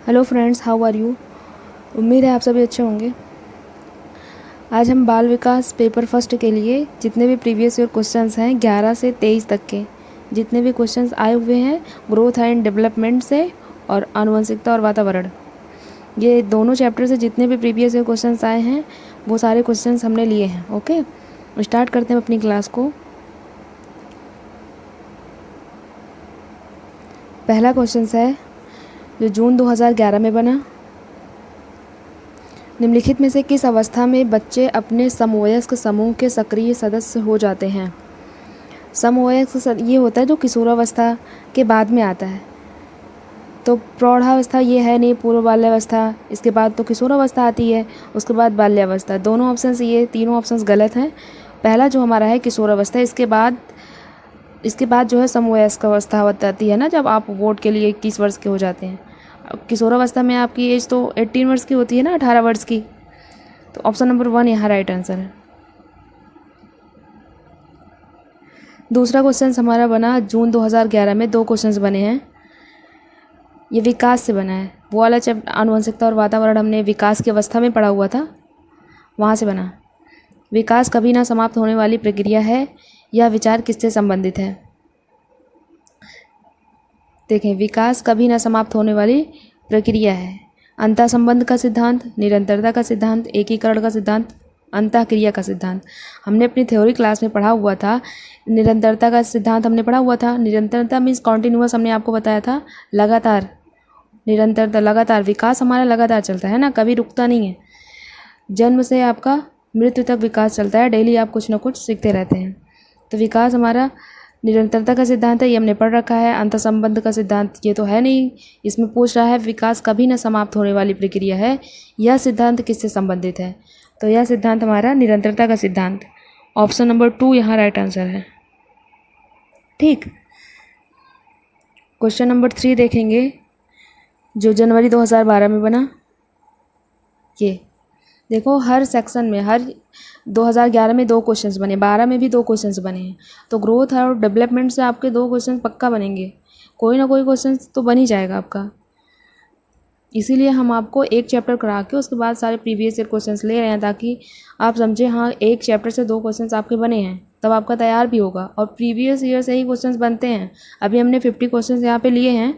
Hello friends, how are you. उम्मीद है आप सभी अच्छे होंगे। आज हम बाल विकास पेपर फर्स्ट के लिए जितने भी प्रीवियस ईयर क्वेश्चंस हैं 11 से 23 तक के जितने भी क्वेश्चंस आए हुए हैं ग्रोथ एंड डेवलपमेंट से और आनुवंशिकता और वातावरण, ये दोनों चैप्टर से जितने भी प्रीवियस ईयर क्वेश्चंस आए हैं वो सारे क्वेश्चंस हमने लिए हैं। ओके, स्टार्ट करते हैं अपनी क्लास को। पहला क्वेश्चन है जो जून 2011 में बना। निम्नलिखित में से किस अवस्था में बच्चे अपने समवयस्क समूह के सक्रिय सदस्य हो जाते हैं। समवयस्क ये होता है जो किशोरावस्था के बाद में आता है। तो प्रौढ़ावस्था ये है नहीं, पूर्व बाल्यावस्था, इसके बाद तो किशोरावस्था आती है, उसके बाद बाल्यावस्था। दोनों ऑप्शन, ये तीनों ऑप्शन गलत हैं। पहला जो हमारा है किशोरावस्था, इसके बाद जो है समवयस्क अवस्था आती है ना, जब आप वोट के लिए 21 वर्ष के हो जाते हैं। किशोरावस्था में आपकी एज तो 18 वर्ष की होती है ना, 18 वर्ष की। तो ऑप्शन नंबर 1 यहाँ राइट आंसर है। दूसरा क्वेश्चन हमारा बना जून 2011 में, 2 क्वेश्चंस बने हैं। ये विकास से बना है। वो वाला चैप्टर आनुवंशिकता और वातावरण हमने विकास की अवस्था में पढ़ा हुआ था, वहाँ से बना। विकास कभी ना समाप्त होने वाली प्रक्रिया है, यह विचार किससे संबंधित है। देखें, विकास कभी ना समाप्त होने वाली प्रक्रिया है। अंतः संबंध का सिद्धांत, निरंतरता का सिद्धांत, एकीकरण का सिद्धांत, अंतःक्रिया का सिद्धांत। हमने अपनी थ्योरी क्लास में पढ़ा हुआ था। निरंतरता का सिद्धांत हमने पढ़ा हुआ था। निरंतरता मीन्स कॉन्टिन्यूअस, हमने आपको बताया था, लगातार। निरंतरता लगातार, विकास हमारा लगातार चलता है ना, कभी रुकता नहीं है। जन्म से आपका मृत्यु तक विकास चलता है, डेली आप कुछ ना कुछ सीखते रहते हैं। तो विकास हमारा निरंतरता का सिद्धांत है, ये हमने पढ़ रखा है। अंतःसंबंध का सिद्धांत ये तो है नहीं, इसमें पूछ रहा है विकास कभी न समाप्त होने वाली प्रक्रिया है, यह सिद्धांत किससे संबंधित है। तो यह सिद्धांत हमारा निरंतरता का सिद्धांत। ऑप्शन नंबर 2 यहाँ राइट आंसर है। ठीक, क्वेश्चन नंबर 3 देखेंगे जो जनवरी 2012 में बना। ये देखो, हर सेक्शन में, हर 2011 में 2 क्वेश्चंस बने, 12 में भी 2 क्वेश्चंस बने हैं। तो ग्रोथ और डेवलपमेंट से आपके 2 क्वेश्चंस पक्का बनेंगे, कोई ना कोई क्वेश्चन तो बन ही जाएगा आपका। इसीलिए हम आपको एक चैप्टर करा के उसके बाद सारे प्रीवियस ईयर क्वेश्चंस ले रहे हैं, ताकि आप समझें हाँ एक चैप्टर से 2 क्वेश्चंस आपके बने हैं, तब आपका तैयार भी होगा। और प्रीवियस ईयर से ही क्वेश्चंस बनते हैं। अभी हमने 50 क्वेश्चंस यहाँ पे लिए हैं,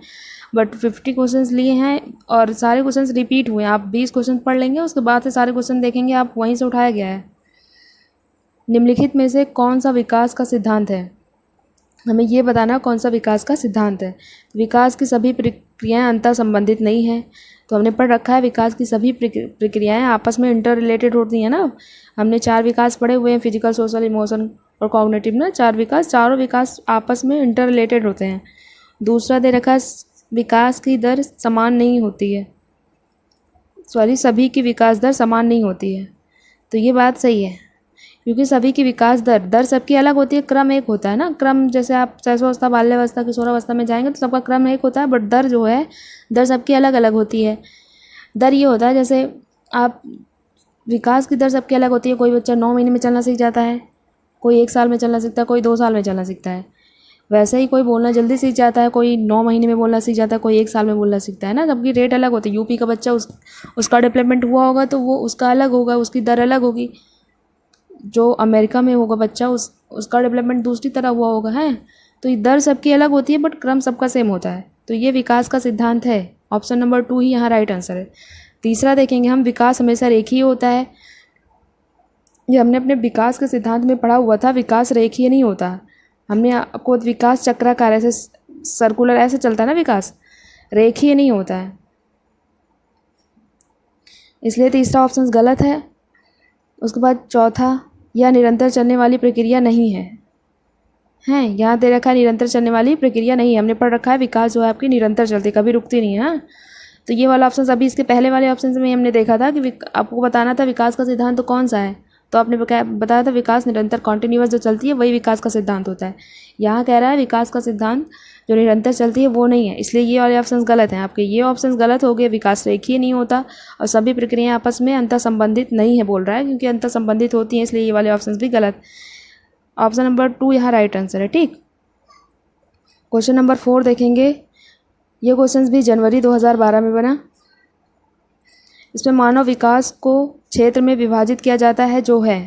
बट 50 क्वेश्चंस लिए हैं और सारे क्वेश्चंस रिपीट हुए हैं। आप 20 क्वेश्चन पढ़ लेंगे, उसके बाद से सारे क्वेश्चन देखेंगे आप वहीं से उठाया गया है। निम्नलिखित में से कौन सा विकास का सिद्धांत है, हमें ये बताना कौन सा विकास का सिद्धांत है। विकास की सभी प्रक्रियाएं अंतर संबंधित नहीं हैं। तो हमने पढ़ रखा है विकास की सभी प्रक्रियाएं आपस में इंटर रिलेटेड होती हैं ना। हमने 4 विकास पढ़े हुए हैं, फिजिकल, सोशल, इमोशन और कॉग्निटिव ना, 4 विकास, चारों विकास आपस में इंटर रिलेटेड होते हैं। दूसरा दे रखा है विकास की दर समान नहीं होती है, सभी की विकास दर समान नहीं होती है। तो ये बात सही है, क्योंकि सभी की विकास दर सबकी अलग होती है, क्रम एक होता है ना। क्रम जैसे आप शैशवावस्था, बाल्यावस्था, किशोरावस्था में जाएंगे तो सबका क्रम एक होता है, बट दर जो है, दर सबकी अलग अलग होती है। दर ये होता है, जैसे आप विकास की दर सबकी अलग होती है। कोई बच्चा 9 महीने में चलना सीख जाता है, कोई 1 साल में चलना सीखता है, कोई 2 साल में चलना सीखता है। वैसे ही कोई बोलना जल्दी सीख जाता है, कोई 9 महीने में बोलना सीख जाता है, कोई 1 साल में बोलना सीखता है ना। सबकी रेट अलग होती है। यूपी का बच्चा उसका डेवलपमेंट हुआ होगा तो वो उसका अलग होगा, उसकी दर अलग होगी। जो अमेरिका में होगा बच्चा, उसका डेवलपमेंट दूसरी तरह हुआ होगा, है। तो ये दर सबकी अलग होती है, बट क्रम सबका सेम होता है। तो ये विकास का सिद्धांत है। ऑप्शन नंबर 2 ही यहाँ राइट आंसर है। तीसरा देखेंगे हम, विकास हमेशा रेखीय होता है। ये हमने अपने विकास के सिद्धांत में पढ़ा हुआ था, विकास रेखीय नहीं होता। हमने आपको विकास चक्राकार, ऐसे सर्कुलर ऐसे चलता है ना, विकास रेखीय नहीं होता है। इसलिए तीसरा ऑप्शन गलत है। उसके बाद चौथा, यह निरंतर चलने वाली प्रक्रिया नहीं है। यहाँ दे रखा है निरंतर चलने वाली प्रक्रिया नहीं है। हमने पढ़ रखा है विकास जो है आपकी निरंतर चलती, कभी रुकती नहीं है। हाँ, तो ये वाला ऑप्शन, अभी इसके पहले वाले ऑप्शन में हमने देखा था कि आपको बताना था विकास का सिद्धांत तो कौन सा है, तो आपने बताया था विकास निरंतर कॉन्टिन्यूअस जो चलती है वही विकास का सिद्धांत होता है। यहाँ कह रहा है विकास का सिद्धांत जो निरंतर चलती है वो नहीं है, इसलिए ये वाले ऑप्शन गलत हैं आपके। ये ऑप्शन गलत हो गए, विकास रेखीय नहीं होता और सभी प्रक्रियाएं आपस में अंतर संबंधित नहीं है बोल रहा है, क्योंकि अंतर संबंधित होती हैं, इसलिए ये वाले ऑप्शन भी गलत। ऑप्शन नंबर 2 यहाँ राइट आंसर है। ठीक, क्वेश्चन नंबर 4 देखेंगे। ये क्वेश्चन भी जनवरी 2012 में बना। इसमें मानव विकास को क्षेत्र में विभाजित किया जाता है जो है,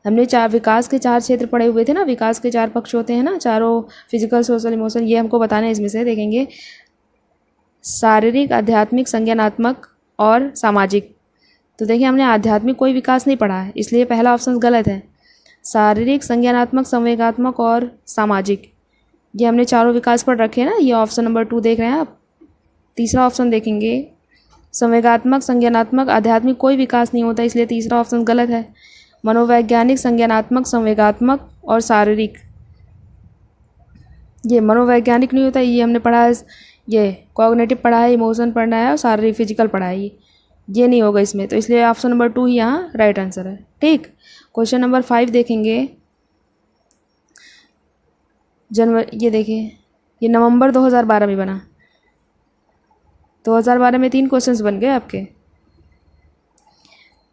हमने विकास के 4 क्षेत्र पढ़े हुए थे ना, विकास के 4 पक्ष होते हैं ना, चारों, फिजिकल, सोशल, इमोशन, ये हमको बताना है। इसमें से देखेंगे शारीरिक, आध्यात्मिक, संज्ञानात्मक और सामाजिक। तो देखिए हमने आध्यात्मिक कोई विकास नहीं पढ़ा है, इसलिए पहला ऑप्शन गलत है। शारीरिक, संज्ञानात्मक, संवेगात्मक और सामाजिक, ये हमने चारों विकास पढ़ रखे हैं ना, ये ऑप्शन नंबर 2 देख रहे हैं आप। तीसरा ऑप्शन देखेंगे संवेगात्मक, संज्ञानात्मक, आध्यात्मिक कोई विकास नहीं होता, इसलिए तीसरा ऑप्शन गलत है। मनोवैज्ञानिक, संज्ञानात्मक, संवेगात्मक और शारीरिक, ये मनोवैज्ञानिक नहीं होता, ये हमने पढ़ा है, ये कॉग्निटिव पढ़ा है, इमोशन पढ़ना है और शारीरिक फिजिकल पढ़ा है, ये नहीं होगा इसमें, तो इसलिए ऑप्शन नंबर 2 ही यहाँ राइट आंसर है। ठीक, क्वेश्चन नंबर 5 देखेंगे। ये देखिए, ये नवंबर 2012 में बना। 2012 में 3 क्वेश्चंस बन गए आपके।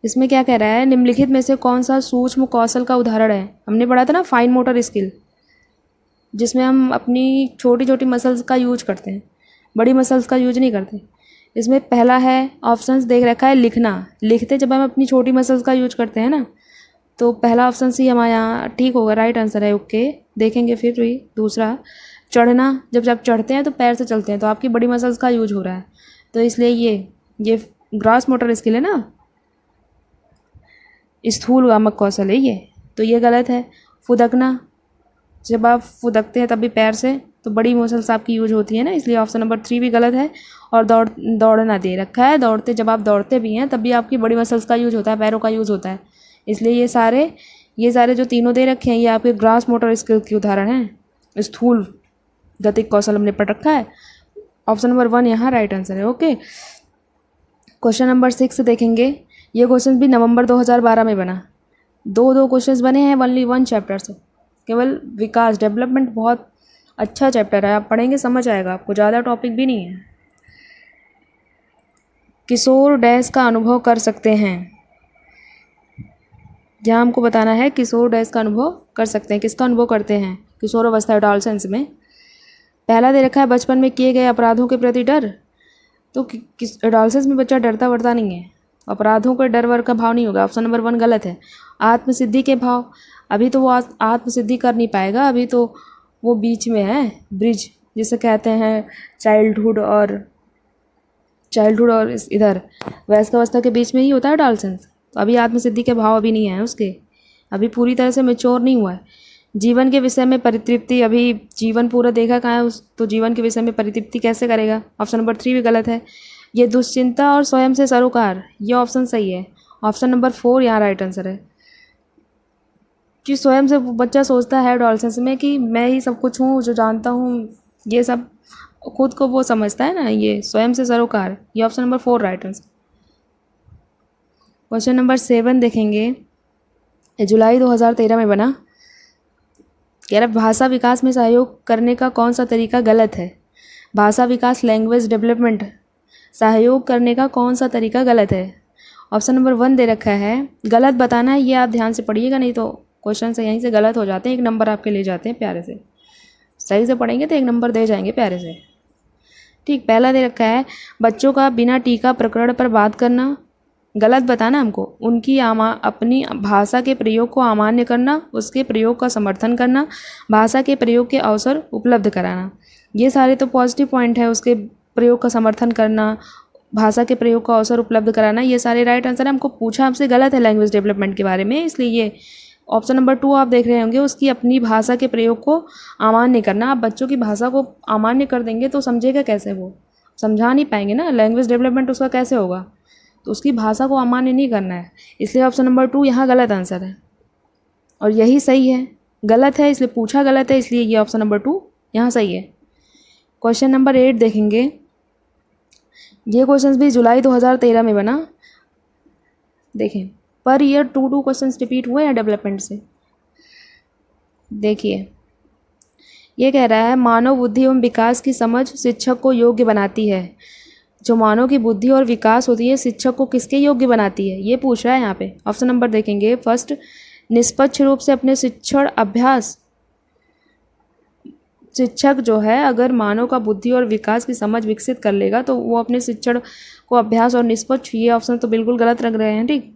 इसमें क्या कह रहा है, निम्नलिखित में से कौन सा सूक्ष्म कौशल का उदाहरण है। हमने पढ़ा था ना फाइन मोटर स्किल, जिसमें हम अपनी छोटी छोटी मसल्स का यूज करते हैं, बड़ी मसल्स का यूज नहीं करते। इसमें पहला है, ऑप्शंस देख रखा है, लिखना। लिखते जब हम अपनी छोटी मसल्स का यूज करते हैं ना, तो पहला ऑप्शन सी हमारे यहाँ ठीक होगा, राइट आंसर है। ओके, देखेंगे फिर भी दूसरा, चढ़ना, जब चढ़ते हैं तो पैर से चलते हैं, तो आपकी बड़ी मसल्स का यूज हो रहा है, तो इसलिए ये ग्रॉस मोटर स्किल है ना, स्थूल गामक कौशल है ये, तो ये गलत है। फुदकना, जब आप फुदकते हैं तब भी पैर से, तो बड़ी मसल्स आपकी यूज होती है ना, इसलिए ऑप्शन नंबर 3 भी गलत है। और दौड़ना दे रखा है, दौड़ते, जब आप दौड़ते भी हैं तब भी आपकी बड़ी मसल्स का यूज होता है, पैरों का यूज होता है, इसलिए ये सारे जो तीनों दे रखे हैं ये आपके ग्रॉस मोटर स्किल के उदाहरण हैं। स्थूल गतिक कौशल हमने पढ़ रखा है, ऑप्शन नंबर 1 यहाँ राइट आंसर है। ओके, क्वेश्चन नंबर 6 देखेंगे। ये क्वेश्चन भी नवंबर 2012 में बना। दो क्वेश्चंस बने हैं ओनली 1 चैप्टर से, केवल विकास, डेवलपमेंट बहुत अच्छा चैप्टर है, आप पढ़ेंगे समझ आएगा आपको, ज़्यादा टॉपिक भी नहीं है। किशोर डैश का अनुभव कर सकते हैं, जहाँ हमको बताना है किशोर डैश का अनुभव कर सकते हैं, किसका अनुभव करते हैं, किशोर अवस्था एडोलसेंस में। पहला दे रखा है, बचपन में किए गए अपराधों के प्रति डर। तो एडोलसेंस में बच्चा डरता वरता नहीं है, अपराधों का डर वर का भाव नहीं होगा, ऑप्शन नंबर 1 गलत है। आत्मसिद्धि के भाव, अभी तो वो आत्मसिद्धि कर नहीं पाएगा, अभी तो वो बीच में है, ब्रिज जिसे कहते हैं, चाइल्डहुड और इधर वयस्कावस्था के बीच में ही होता है एडोलसेंस, तो अभी आत्मसिद्धि के भाव अभी नहीं है उसके, अभी पूरी तरह से मैच्योर नहीं हुआ है। जीवन के विषय में परितृप्ति, अभी जीवन पूरा देखा कहाँ है तो जीवन के विषय में परितृप्ति कैसे करेगा, ऑप्शन नंबर 3 भी गलत है। ये दुश्चिंता और स्वयं से सरोकार, ये ऑप्शन सही है, ऑप्शन नंबर 4 यहाँ राइट आंसर है। कि स्वयं से बच्चा सोचता है एडोलसेंस में कि मैं ही सब कुछ हूँ, जो जानता हूँ, ये सब खुद को वो समझता है ना, ये स्वयं से सरोकार, ये option number 4 right answer. Question number 7 देखेंगे। जुलाई 2013 में बना। कह रहा भाषा विकास में सहयोग करने का कौन सा तरीका गलत है। भाषा विकास, लैंग्वेज डेवलपमेंट, सहयोग करने का कौन सा तरीका गलत है। ऑप्शन नंबर 1 दे रखा है, गलत बताना है, ये आप ध्यान से पढ़िएगा, नहीं तो क्वेश्चन से यहीं से गलत हो जाते हैं, 1 नंबर आपके ले जाते हैं प्यारे से, सही से पढ़ेंगे तो 1 नंबर दे जाएंगे प्यारे से। ठीक, पहला दे रखा है, बच्चों का बिना टीका प्रकरण पर बात करना, गलत बताना हमको, उनकी अपनी भाषा के प्रयोग को अमान्य करना, उसके प्रयोग का समर्थन करना, भाषा के प्रयोग के अवसर उपलब्ध कराना, ये सारे तो पॉजिटिव पॉइंट है, उसके प्रयोग का समर्थन करना, भाषा के प्रयोग का अवसर उपलब्ध कराना, ये सारे राइट आंसर है। हमको पूछा आपसे गलत है लैंग्वेज डेवलपमेंट के बारे में, इसलिए ये ऑप्शन नंबर 2 आप देख रहे होंगे, उसकी अपनी भाषा के प्रयोग को अमान्य करना। आप बच्चों की भाषा को अमान्य कर देंगे तो समझेगा कैसे, वो समझा नहीं पाएंगे ना, लैंग्वेज डेवलपमेंट उसका कैसे होगा, तो उसकी भाषा को अमान्य नहीं करना है, इसलिए ऑप्शन नंबर 2 यहाँ गलत आंसर है और यही सही है। गलत है इसलिए पूछा गलत है, इसलिए ये ऑप्शन नंबर 2 यहाँ सही है। क्वेश्चन नंबर 8 देखेंगे। ये क्वेश्चन भी जुलाई 2013 में बना। देखें, पर ईयर 2 क्वेश्चन रिपीट हुए हैं डेवलपमेंट से। देखिए, ये कह रहा है, मानव बुद्धि एवं विकास की समझ शिक्षक को योग्य बनाती है। जो मानव की बुद्धि और विकास होती है, शिक्षक को किसके योग्य बनाती है, ये पूछ रहा है यहाँ पे। ऑप्शन नंबर देखेंगे, फर्स्ट, निष्पक्ष रूप से अपने शिक्षण अभ्यास, शिक्षक जो है अगर मानव का बुद्धि और विकास की समझ विकसित कर लेगा तो वो अपने शिक्षण को अभ्यास और निष्पक्ष, ये ऑप्शन तो बिल्कुल गलत लग रहे हैं। ठीक।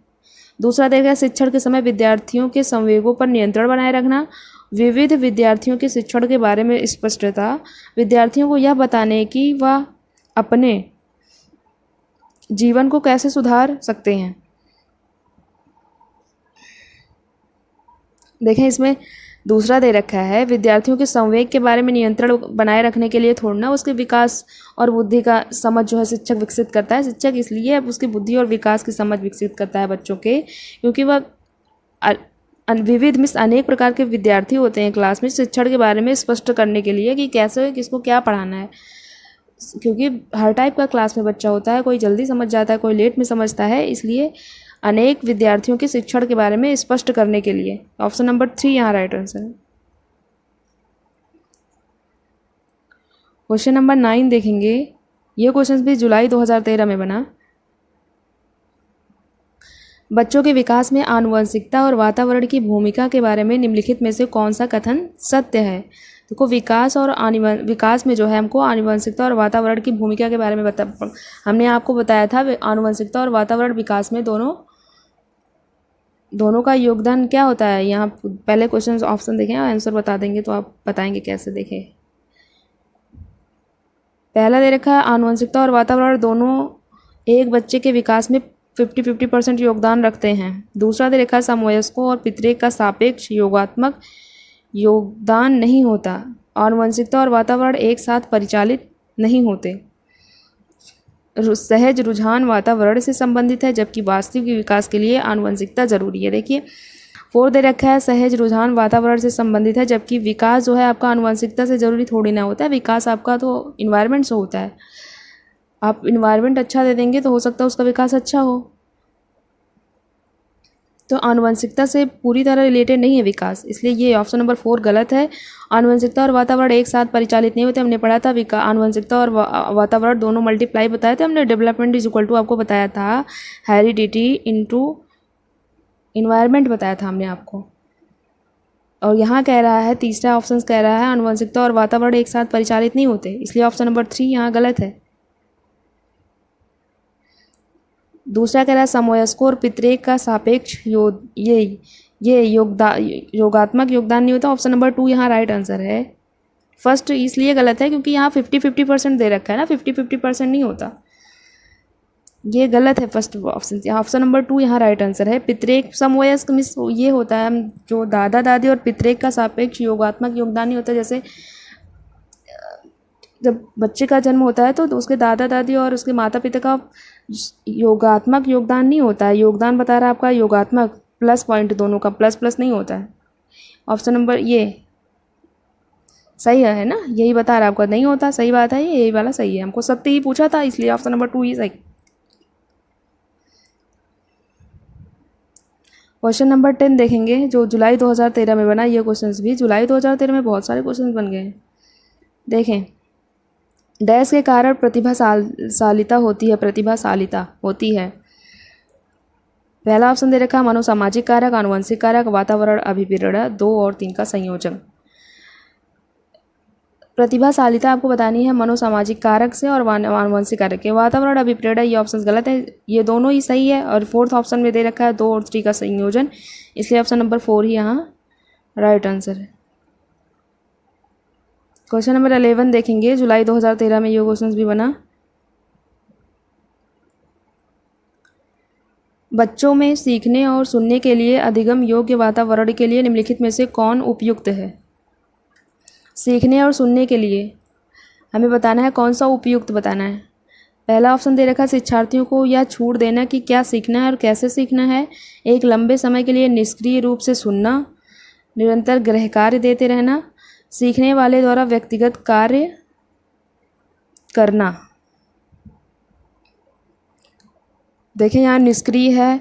दूसरा देखा, शिक्षण के समय विद्यार्थियों के संवेगों पर नियंत्रण बनाए रखना, विविध विद्यार्थियों के शिक्षण के बारे में स्पष्टता, विद्यार्थियों को यह बताने कि वह अपने जीवन को कैसे सुधार सकते हैं। देखें इसमें दूसरा दे रखा है, विद्यार्थियों के संवेग के बारे में नियंत्रण बनाए रखने के लिए थोड़ा उसके विकास और बुद्धि का समझ जो है शिक्षक विकसित करता है। शिक्षक इसलिए अब उसकी बुद्धि और विकास की समझ विकसित करता है बच्चों के, क्योंकि वह विविध मीन्स अनेक प्रकार के विद्यार्थी होते हैं क्लास में, शिक्षण के बारे में स्पष्ट करने के लिए कि कैसे किसको क्या पढ़ाना है, क्योंकि हर टाइप का क्लास में बच्चा होता है, कोई जल्दी समझ जाता है, कोई लेट में समझता है, इसलिए अनेक विद्यार्थियों के शिक्षण के बारे में स्पष्ट करने के लिए। ऑप्शन नंबर 3 यहाँ राइट आंसर है। क्वेश्चन नंबर 9 देखेंगे, ये क्वेश्चन भी जुलाई 2013 में बना। बच्चों के विकास में आनुवंशिकता और वातावरण की भूमिका के बारे में निम्नलिखित में से कौन सा कथन सत्य है। देखो विकास और विकास में जो है हमको आनुवंशिकता और वातावरण की भूमिका के बारे में हमने आपको बताया था आनुवंशिकता और वातावरण विकास में दोनों का योगदान क्या होता है। यहाँ पहले क्वेश्चन ऑप्शन देखें और आंसर बता देंगे तो आप बताएंगे कैसे। देखें पहला दे रखा है, आनुवंशिकता और वातावरण दोनों एक बच्चे के विकास में 50-50% योगदान रखते हैं। दूसरा दे रखा है, समवयस्कों और पितरेक का सापेक्ष योगात्मक योगदान नहीं होता। आनुवंशिकता और वातावरण एक साथ परिचालित नहीं होते। सहज रुझान वातावरण से संबंधित है, जबकि वास्तविक विकास के लिए आनुवंशिकता जरूरी है। देखिए 4 दे रखा है, सहज रुझान वातावरण से संबंधित है, जबकि विकास जो है आपका आनुवंशिकता से जरूरी थोड़ी ना होता है। विकास आपका तो इन्वायरमेंट से होता है। आप इन्वायरमेंट अच्छा दे देंगे तो हो सकता है उसका विकास अच्छा हो। तो आनुवंशिकता से पूरी तरह रिलेटेड नहीं है विकास, इसलिए ये ऑप्शन नंबर 4 गलत है। आनुवंशिकता और वातावरण एक साथ परिचालित नहीं होते। हमने पढ़ा था आनुवंशिकता और वातावरण दोनों मल्टीप्लाई बताए थे हमने। डेवलपमेंट इज इक्वल टू आपको बताया था हेरिडिटी इनटू इन्वायरमेंट बताया था हमने आपको। और यहाँ कह रहा है, तीसरा ऑप्शन कह रहा है आनुवंशिकता और वातावरण एक साथ परिचालित नहीं होते, इसलिए ऑप्शन नंबर 3 यहाँ गलत है। दूसरा कह रहा है समवयस्कों और पितरेक का सापेक्ष ये योगात्मक योगदान नहीं होता। ऑप्शन नंबर 2 यहाँ राइट आंसर है। फर्स्ट इसलिए गलत है क्योंकि यहाँ 50-50% दे रखा है ना, 50-50% नहीं होता, ये गलत है फर्स्ट ऑप्शन। ऑप्शन नंबर 2 यहाँ राइट आंसर है। पितरेक समवयस्क मिस ये होता है जो दादा दादी और पितरेक का सापेक्ष योगात्मक योगदान नहीं होता। जैसे जब बच्चे का जन्म होता है तो उसके दादा दादी और उसके माता पिता का योगात्मक योगदान नहीं होता है। योगदान बता रहा है आपका योगात्मक, प्लस पॉइंट दोनों का प्लस प्लस नहीं होता है। ऑप्शन नंबर ये सही है ना, यही बता रहा है आपका नहीं होता। सही बात है, यही वाला सही है। हमको सत्य ही पूछा था इसलिए ऑप्शन नंबर 2 ही सही। क्वेश्चन नंबर 10 देखेंगे जो जुलाई 2013 में बना। ये क्वेश्चन भी जुलाई 2013 में बहुत सारे क्वेश्चन बन गए हैं। देखें डैश के कारण प्रतिभाशालिता होती है। प्रतिभाशालिता होती है। पहला ऑप्शन दे रखा है मनोसामाजिक कारक, आनुवंशिक कारक, वातावरण अभिप्रेरण, 2 और 3 का संयोजन। प्रतिभाशालिता आपको बतानी है मनोसामाजिक कारक से और आनुवंशिक कारक के। वातावरण अभिप्रेरण ये ऑप्शन गलत है, ये दोनों ही सही है। और 4th ऑप्शन में दे रखा है 2 और 3 का संयोजन, इसलिए ऑप्शन नंबर 4 ही यहाँ राइट आंसर है। क्वेश्चन नंबर 11 देखेंगे, जुलाई 2013 में ये क्वेश्चन भी बना। बच्चों में सीखने और सुनने के लिए अधिगम योग्य वातावरण के लिए निम्नलिखित में से कौन उपयुक्त है। सीखने और सुनने के लिए हमें बताना है कौन सा उपयुक्त बताना है। पहला ऑप्शन दे रखा है शिक्षार्थियों को यह छूट देना कि क्या सीखना है और कैसे सीखना है। एक लंबे समय के लिए निष्क्रिय रूप से सुनना, निरंतर गृह कार्य देते रहना, सीखने वाले द्वारा व्यक्तिगत कार्य करना। देखें यहाँ निष्क्रिय है,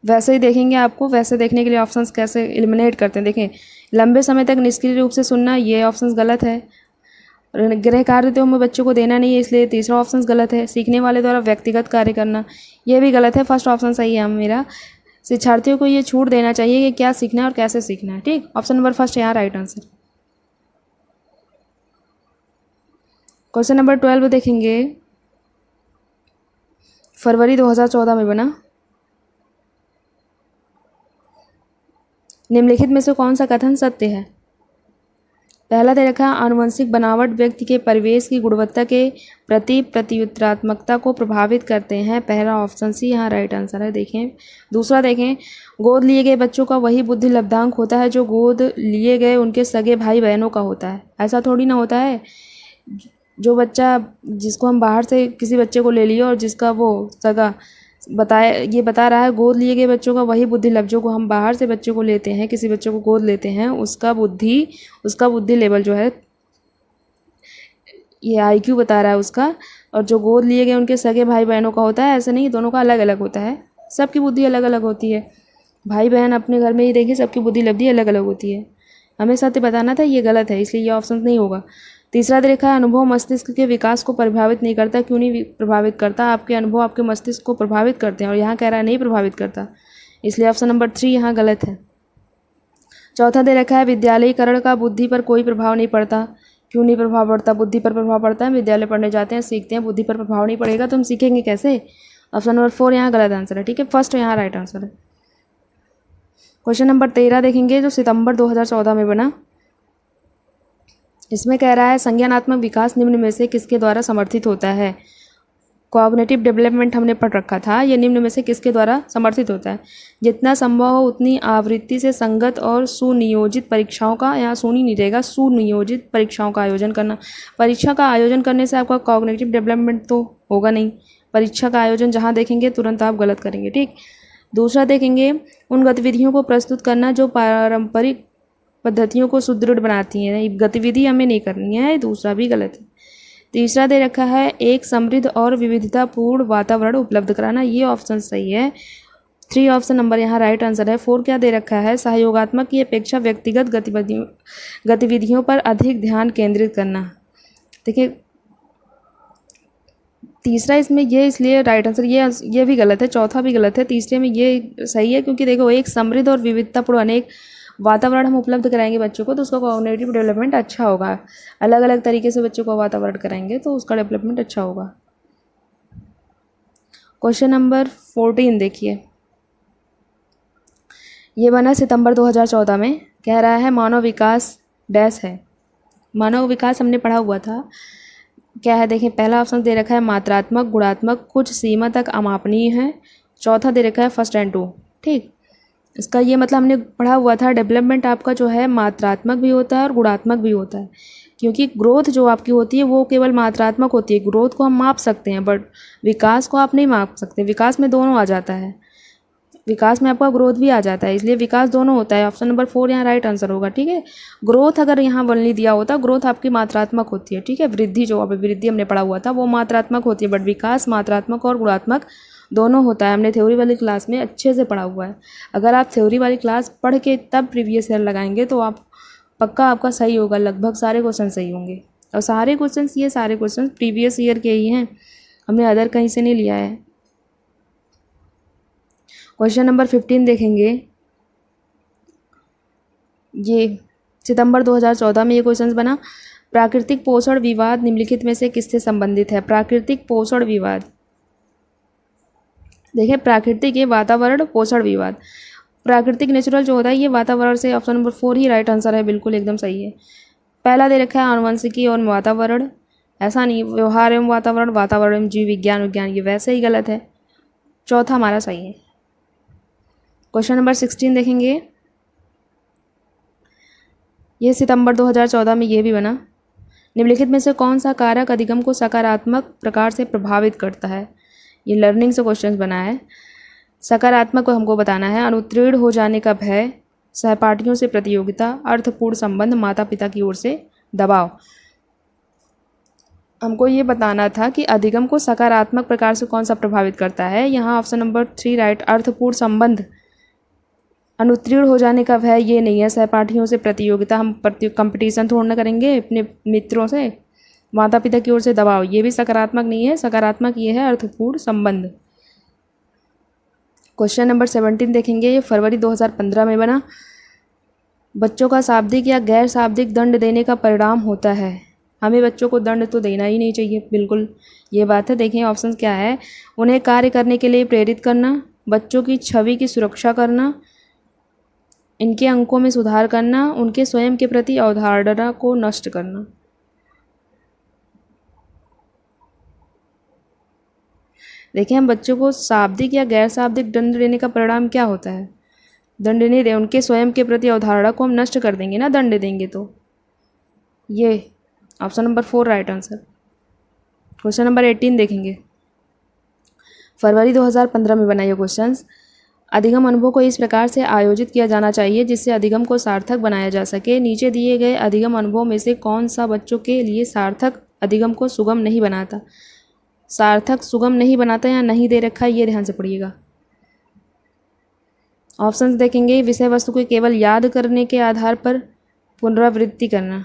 वैसे ही देखेंगे आपको। वैसे देखने के लिए ऑप्शंस कैसे एलिमिनेट करते हैं। देखें लंबे समय तक निष्क्रिय रूप से सुनना, ये ऑप्शंस गलत है। गृह कार्य तो हमें बच्चों को देना नहीं है, इसलिए तीसरा ऑप्शन गलत है। सीखने वाले द्वारा व्यक्तिगत कार्य करना, ये भी गलत है। फर्स्ट ऑप्शन सही है मेरा। शिक्षार्थियों को ये छूट देना चाहिए कि क्या सीखना है और कैसे सीखना है। ठीक, ऑप्शन नंबर फर्स्ट यहाँ राइट आंसर। क्वेश्चन नंबर 12 देखेंगे, फरवरी 2014 में बना। निम्नलिखित में से कौन सा कथन सत्य है? पहला दे रखा है, आनुवंशिक बनावट व्यक्ति के परिवेश की गुणवत्ता के प्रति प्रत्युत्तरात्मकता को प्रभावित करते हैं। पहला ऑप्शन सी यहाँ राइट आंसर है। देखें दूसरा, देखें गोद लिए गए बच्चों का वही बुद्धि लब्धांक होता है जो गोद लिए गए उनके सगे भाई बहनों का होता है। ऐसा थोड़ी ना होता है, जो बच्चा जिसको हम बाहर से किसी बच्चे को ले लिए और जिसका वो सगा बताए ये बता रहा है, गोद लिए गए बच्चों का वही बुद्धि लब्ध, जो को हम बाहर से बच्चे को लेते हैं, किसी बच्चे को गोद लेते हैं, उसका बुद्धि लेवल जो है, ये आईक्यू बता रहा है उसका। और जो गोद लिए गए उनके सगे भाई बहनों का होता है, ऐसा नहीं, दोनों का अलग अलग होता है। सबकी बुद्धि अलग अलग होती है। भाई बहन अपने घर में ही देखिए, सबकी बुद्धि लब्धि अलग अलग होती है। हमें सत्य बताना था, ये गलत है, इसलिए ये ऑप्शन नहीं होगा। तीसरा देखा है, अनुभव मस्तिष्क के विकास को प्रभावित नहीं करता। क्यों नहीं प्रभावित करता? आपके अनुभव आपके मस्तिष्क को प्रभावित करते हैं, और यहाँ कह रहा है नहीं प्रभावित करता, इसलिए ऑप्शन नंबर 3 यहाँ गलत है। चौथा दे रखा है, विद्यालयीकरण का बुद्धि पर कोई प्रभाव नहीं पड़ता। क्यों नहीं प्रभाव पड़ता? बुद्धि पर प्रभाव पड़ता है। विद्यालय पढ़ने जाते हैं, सीखते हैं, बुद्धि पर प्रभाव नहीं पड़ेगा तो हम सीखेंगे कैसे? ऑप्शन नंबर 4 यहाँ गलत आंसर है। ठीक है, फर्स्ट यहाँ राइट आंसर है। क्वेश्चन नंबर 13 देखेंगे, जो सितंबर 2014 में बना। इसमें कह रहा है, संज्ञानात्मक विकास निम्न में से किसके द्वारा समर्थित होता है? कॉग्निटिव डेवलपमेंट हमने पढ़ रखा था, ये निम्न में से किसके द्वारा समर्थित होता है? जितना संभव हो उतनी आवृत्ति से संगत और सुनियोजित परीक्षाओं का, यहाँ सुनी नहीं रहेगा, सुनियोजित परीक्षाओं का आयोजन करना। परीक्षा का आयोजन करने से आपका कॉग्निटिव डेवलपमेंट तो होगा नहीं। परीक्षा का आयोजन जहाँ देखेंगे तुरंत आप गलत करेंगे। ठीक, दूसरा देखेंगे, उन गतिविधियों को प्रस्तुत करना जो पारंपरिक पद्धतियों को सुदृढ़ बनाती हैं। गतिविधि हमें नहीं करनी है, दूसरा भी गलत है। तीसरा दे रखा है, एक समृद्ध और विविधतापूर्ण वातावरण उपलब्ध कराना, ये ऑप्शन सही है। 3 ऑप्शन नंबर यहाँ राइट आंसर है। 4 क्या दे रखा है, सहयोगात्मक की अपेक्षा व्यक्तिगत गतिविधियों पर अधिक ध्यान केंद्रित करना। देखिए तीसरा इसमें ये इसलिए राइट आंसर, ये भी गलत है, चौथा भी गलत है, तीसरे में ये सही है, क्योंकि देखो एक समृद्ध और विविधतापूर्ण अनेक वातावरण हम उपलब्ध कराएंगे बच्चों को तो उसका कॉग्निटिव डेवलपमेंट अच्छा होगा। अलग अलग तरीके से बच्चों को वातावरण कराएंगे तो उसका डेवलपमेंट अच्छा होगा। क्वेश्चन नंबर 14 देखिए, ये बना सितंबर 2014 में। कह रहा है, मानव विकास डैश है। मानव विकास हमने पढ़ा हुआ था, क्या है देखें। पहला ऑप्शन दे रखा है, मात्रात्मक, गुणात्मक, कुछ सीमा तक अमापनीय है। चौथा दे रखा है, फर्स्ट एंड टू। ठीक, इसका ये मतलब हमने पढ़ा हुआ था, डेवलपमेंट आपका जो है मात्रात्मक भी होता है और गुणात्मक भी होता है। क्योंकि ग्रोथ जो आपकी होती है वो केवल मात्रात्मक होती है। ग्रोथ को हम माप सकते हैं बट विकास को आप नहीं माप सकते। विकास में दोनों आ जाता है, विकास में आपका ग्रोथ भी आ जाता है, इसलिए विकास दोनों होता है। ऑप्शन नंबर 4 यहाँ राइट आंसर होगा। ठीक है, ग्रोथ अगर यहाँ वनली दिया होता, ग्रोथ आपकी मात्रात्मक होती है। ठीक है, वृद्धि जो अभी वृद्धि हमने पढ़ा हुआ था वो मात्रात्मक होती है, बट विकास मात्रात्मक और गुणात्मक दोनों होता है। हमने थ्योरी वाली क्लास में अच्छे से पढ़ा हुआ है। अगर आप थ्योरी वाली क्लास पढ़ के तब प्रीवियस ईयर लगाएंगे तो आप पक्का आपका सही होगा, लगभग सारे क्वेश्चन सही होंगे। और सारे क्वेश्चन प्रीवियस ईयर के ही हैं, हमने अदर कहीं से नहीं लिया है। क्वेश्चन नंबर 15 देखेंगे, ये सितंबर 2014 में ये क्वेश्चन बना। प्राकृतिक पोषण विवाद निम्नलिखित में से किससे संबंधित है? प्राकृतिक पोषण विवाद, देखिए प्राकृतिक ये वातावरण, पोषण विवाद। प्राकृतिक नेचुरल जो होता है ये वातावरण से, ऑप्शन नंबर 4 ही राइट आंसर है, बिल्कुल एकदम सही है। पहला दे रखा है, आनुवंशिकी और वातावरण, ऐसा नहीं, व्यवहार एवं वातावरण, वातावरण एवं जीव विज्ञान, ये वैसे ही गलत है। चौथा हमारा सही है। क्वेश्चन नंबर 16 देखेंगे, ये सितंबर 2014 में ये भी बना। निम्नलिखित में से कौन सा कारक अधिगम को सकारात्मक प्रकार से प्रभावित करता है? ये लर्निंग से क्वेश्चन बना है। सकारात्मक को हमको बताना है। अनुत्तीर्ण हो जाने का भय, सहपाठियों से प्रतियोगिता, अर्थपूर्ण संबंध, माता पिता की ओर से दबाव। हमको ये बताना था कि अधिगम को सकारात्मक प्रकार से कौन सा प्रभावित करता है। यहाँ ऑप्शन नंबर 3 राइट, अर्थपूर्ण संबंध। अनुत्तीर्ण हो जाने का भय ये नहीं है। सहपाठियों से प्रतियोगिता, हम कंपटीशन थोड़ा ना करेंगे अपने मित्रों से। माता पिता की ओर से दबाव, ये भी सकारात्मक नहीं है। सकारात्मक ये है अर्थपूर्ण संबंध। क्वेश्चन नंबर 17 देखेंगे, ये फरवरी 2015 में बना। बच्चों का शाब्दिक या गैर शाब्दिक दंड देने का परिणाम होता है। हमें बच्चों को दंड तो देना ही नहीं चाहिए, बिल्कुल ये बात है। देखें ऑप्शन क्या है, उन्हें कार्य करने के लिए प्रेरित करना, बच्चों की छवि की सुरक्षा करना, इनके अंकों में सुधार करना, उनके स्वयं के प्रति अवधारणा को नष्ट करना। देखिए हम बच्चों को शाब्दिक या गैर शाब्दिक दंड देने का परिणाम क्या होता है, दंड नहीं दे, उनके स्वयं के प्रति अवधारणा को हम नष्ट कर देंगे ना दंड देंगे तो। ये option number 4 right answer. Question number 18 देखेंगे, फरवरी 2015 में बना ये क्वेश्चन। अधिगम अनुभव को इस प्रकार से आयोजित किया जाना चाहिए जिससे अधिगम को सार्थक बनाया जा सके। नीचे दिए गए अधिगम अनुभव में से कौन सा बच्चों के लिए सार्थक अधिगम को सुगम नहीं बनाता। सार्थक सुगम नहीं बनाता या नहीं दे रखा है, ये ध्यान से पढ़िएगा। ऑप्शंस देखेंगे, विषय वस्तु को केवल याद करने के आधार पर पुनरावृत्ति करना,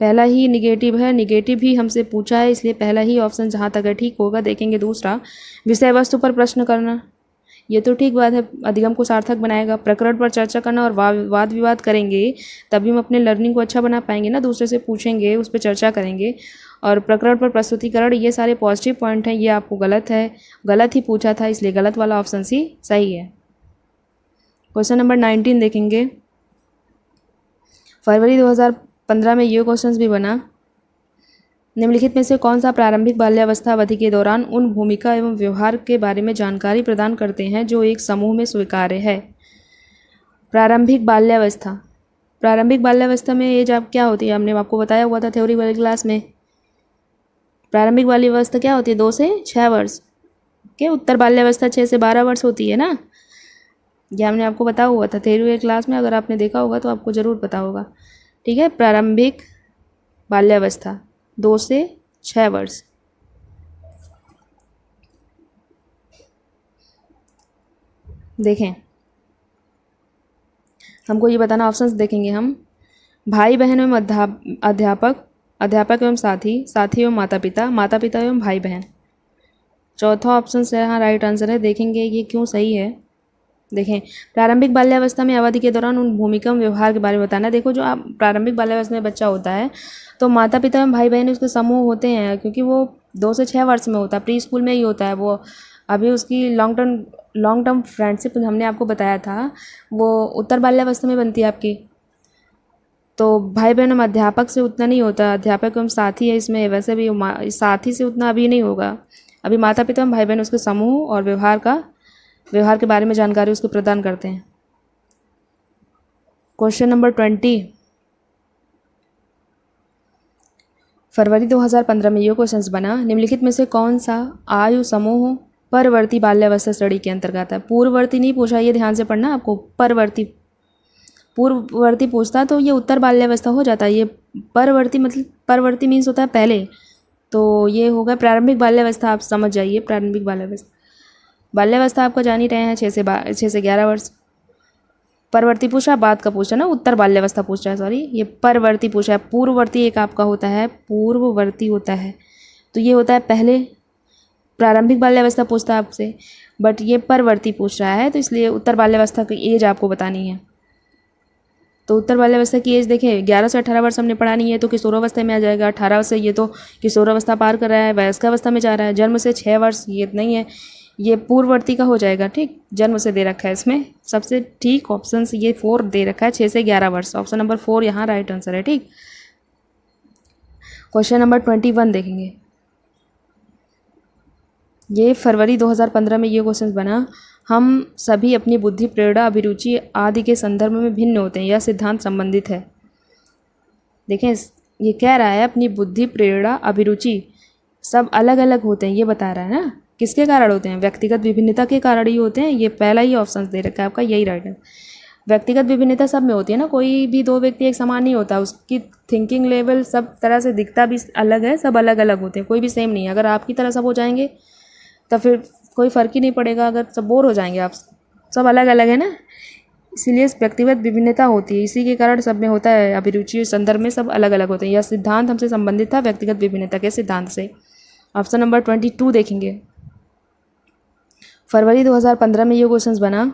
पहला ही निगेटिव है, निगेटिव ही हमसे पूछा है इसलिए पहला ही ऑप्शन जहाँ तक है ठीक होगा। देखेंगे दूसरा, विषय वस्तु पर प्रश्न करना, ये तो ठीक बात है, अधिगम को सार्थक बनाएगा। प्रकरण पर चर्चा करना और वाद विवाद करेंगे तभी हम अपने लर्निंग को अच्छा बना पाएंगे ना, दूसरे से पूछेंगे उस पर चर्चा करेंगे। और प्रकरण पर प्रस्तुतिकरण, ये सारे पॉजिटिव पॉइंट हैं, ये आपको गलत है, गलत ही पूछा था इसलिए गलत वाला ऑप्शन सी सही है। क्वेश्चन नंबर 19 देखेंगे, फरवरी 2015 में ये क्वेश्चन भी बना, निम्नलिखित में से कौन सा प्रारंभिक बाल्यावस्था अवधि के दौरान उन भूमिका एवं व्यवहार के बारे में जानकारी प्रदान करते हैं जो एक समूह में स्वीकार्य है। प्रारंभिक बाल्यावस्था, प्रारंभिक बाल्यावस्था में एज आप क्या होती है, हमने आपको बताया हुआ था थ्योरी वाली क्लास में। प्रारंभिक बाल्यावस्था क्या होती है, 2 से 6 वर्ष के। उत्तर बाल्यावस्था 6 से 12 वर्ष होती है ना, यह हमने आपको बताया हुआ था थ्योरी वाली क्लास में, अगर आपने देखा होगा तो आपको ज़रूर पता होगा। ठीक है, प्रारंभिक बाल्यावस्था 2 से 6 वर्ष। देखें हमको ये बताना, ऑप्शंस देखेंगे हम, भाई बहन एवं अध्यापक, अध्यापक एवं साथी, साथी एवं माता पिता, माता पिता एवं भाई बहन। चौथा ऑप्शन से यहाँ राइट आंसर है। देखेंगे ये क्यों सही है। देखें प्रारंभिक बाल्यावस्था में अवधि के दौरान उन भूमिका एवं व्यवहार के बारे में बताना। देखो जो आप प्रारंभिक बाल्यावस्था में बच्चा होता है तो माता पिता एवं भाई बहन उसके समूह होते हैं, क्योंकि वो 2 से 6 वर्ष में होता है, प्री स्कूल में ही होता है वो। अभी उसकी लॉन्ग टर्म फ्रेंडशिप हमने आपको बताया था वो उत्तर बाल्यावस्था में बनती है आपकी। तो भाई बहन एवं अध्यापक से उतना नहीं होता, अध्यापक एवं साथी है इसमें, वैसे भी साथी से उतना अभी नहीं होगा। अभी माता पिता एवं भाई बहन उसके समूह और व्यवहार के बारे में जानकारी उसको प्रदान करते हैं। क्वेश्चन नंबर 20, फरवरी 2015 में ये क्वेश्चन बना, निम्नलिखित में से कौन सा आयु समूह परवर्ती बाल्यावस्था स्टडी के अंतर्गत है। पूर्ववर्ती नहीं पूछा, ये ध्यान से पढ़ना आपको, पूर्ववर्ती पूछता तो ये उत्तर बाल्यावस्था हो जाता है। ये परवर्ती मतलब परवर्ती मीन्स होता है पहले, तो ये होगा प्रारंभिक बाल्यावस्था। आप समझ जाइए, प्रारंभिक बाल्यावस्था आपका जान ही रहे हैं 6 से 11 वर्ष। परवर्ती पूछा, बाद का पूछा ना, उत्तर बाल्यावस्था पूछ रहा है, सॉरी ये परवर्ती पूछा है। पूर्ववर्ती एक आपका होता है, पूर्ववर्ती होता है तो ये होता है पहले। प्रारंभिक बाल्यावस्था पूछता है आपसे, बट ये परवर्ती पूछ रहा है तो इसलिए उत्तर बाल्यावस्था की एज आपको बतानी है। तो उत्तर बाल्यावस्था की एज देखें 11 से 18 वर्ष हमने पढ़ा नहीं है तो किशोरावस्था में आ जाएगा। 18 से ये तो किशोरावस्था पार कर रहा है, वयस्कावस्था में जा रहा है। जन्म से 6 वर्ष ये नहीं है, ये पूर्ववर्ती का हो जाएगा। ठीक, जन्म से दे रखा है इसमें, सबसे ठीक ऑप्शन ये 4 दे रखा है, 6 से 11 वर्ष। ऑप्शन नंबर 4 यहाँ राइट आंसर है। ठीक, क्वेश्चन नंबर 21 देखेंगे, ये फरवरी 2015 में ये क्वेश्चन बना, हम सभी अपनी बुद्धि, प्रेरणा, अभिरुचि आदि के संदर्भ में भिन्न होते हैं, यह सिद्धांत संबंधित है। देखें ये कह रहा है अपनी बुद्धि, प्रेरणा, अभिरुचि सब अलग अलग होते हैं, ये बता रहा है ना। किसके कारण होते हैं, व्यक्तिगत विभिन्नता के कारण ही होते हैं। ये पहला ही ऑप्शन दे रखा है आपका, यही राइट है। व्यक्तिगत विभिन्नता सब में होती है ना, कोई भी 2 व्यक्ति एक समान नहीं होता, उसकी थिंकिंग लेवल सब तरह से दिखता भी अलग है, सब अलग अलग होते हैं, कोई भी सेम नहीं है। अगर आपकी तरह सब हो जाएंगे तो फिर कोई फ़र्क ही नहीं पड़ेगा, अगर सब बोर हो जाएंगे आप, सब अलग अलग है ना, इसीलिए व्यक्तिगत विभिन्नता होती है, इसी के कारण सब में होता है। अभिरुचि संदर्भ में सब अलग अलग होते हैं। यह सिद्धांत हमसे संबंधित था व्यक्तिगत विभिन्नता के सिद्धांत से। ऑप्शन नंबर 22 देखेंगे, फरवरी 2015 में ये क्वेश्चन बना,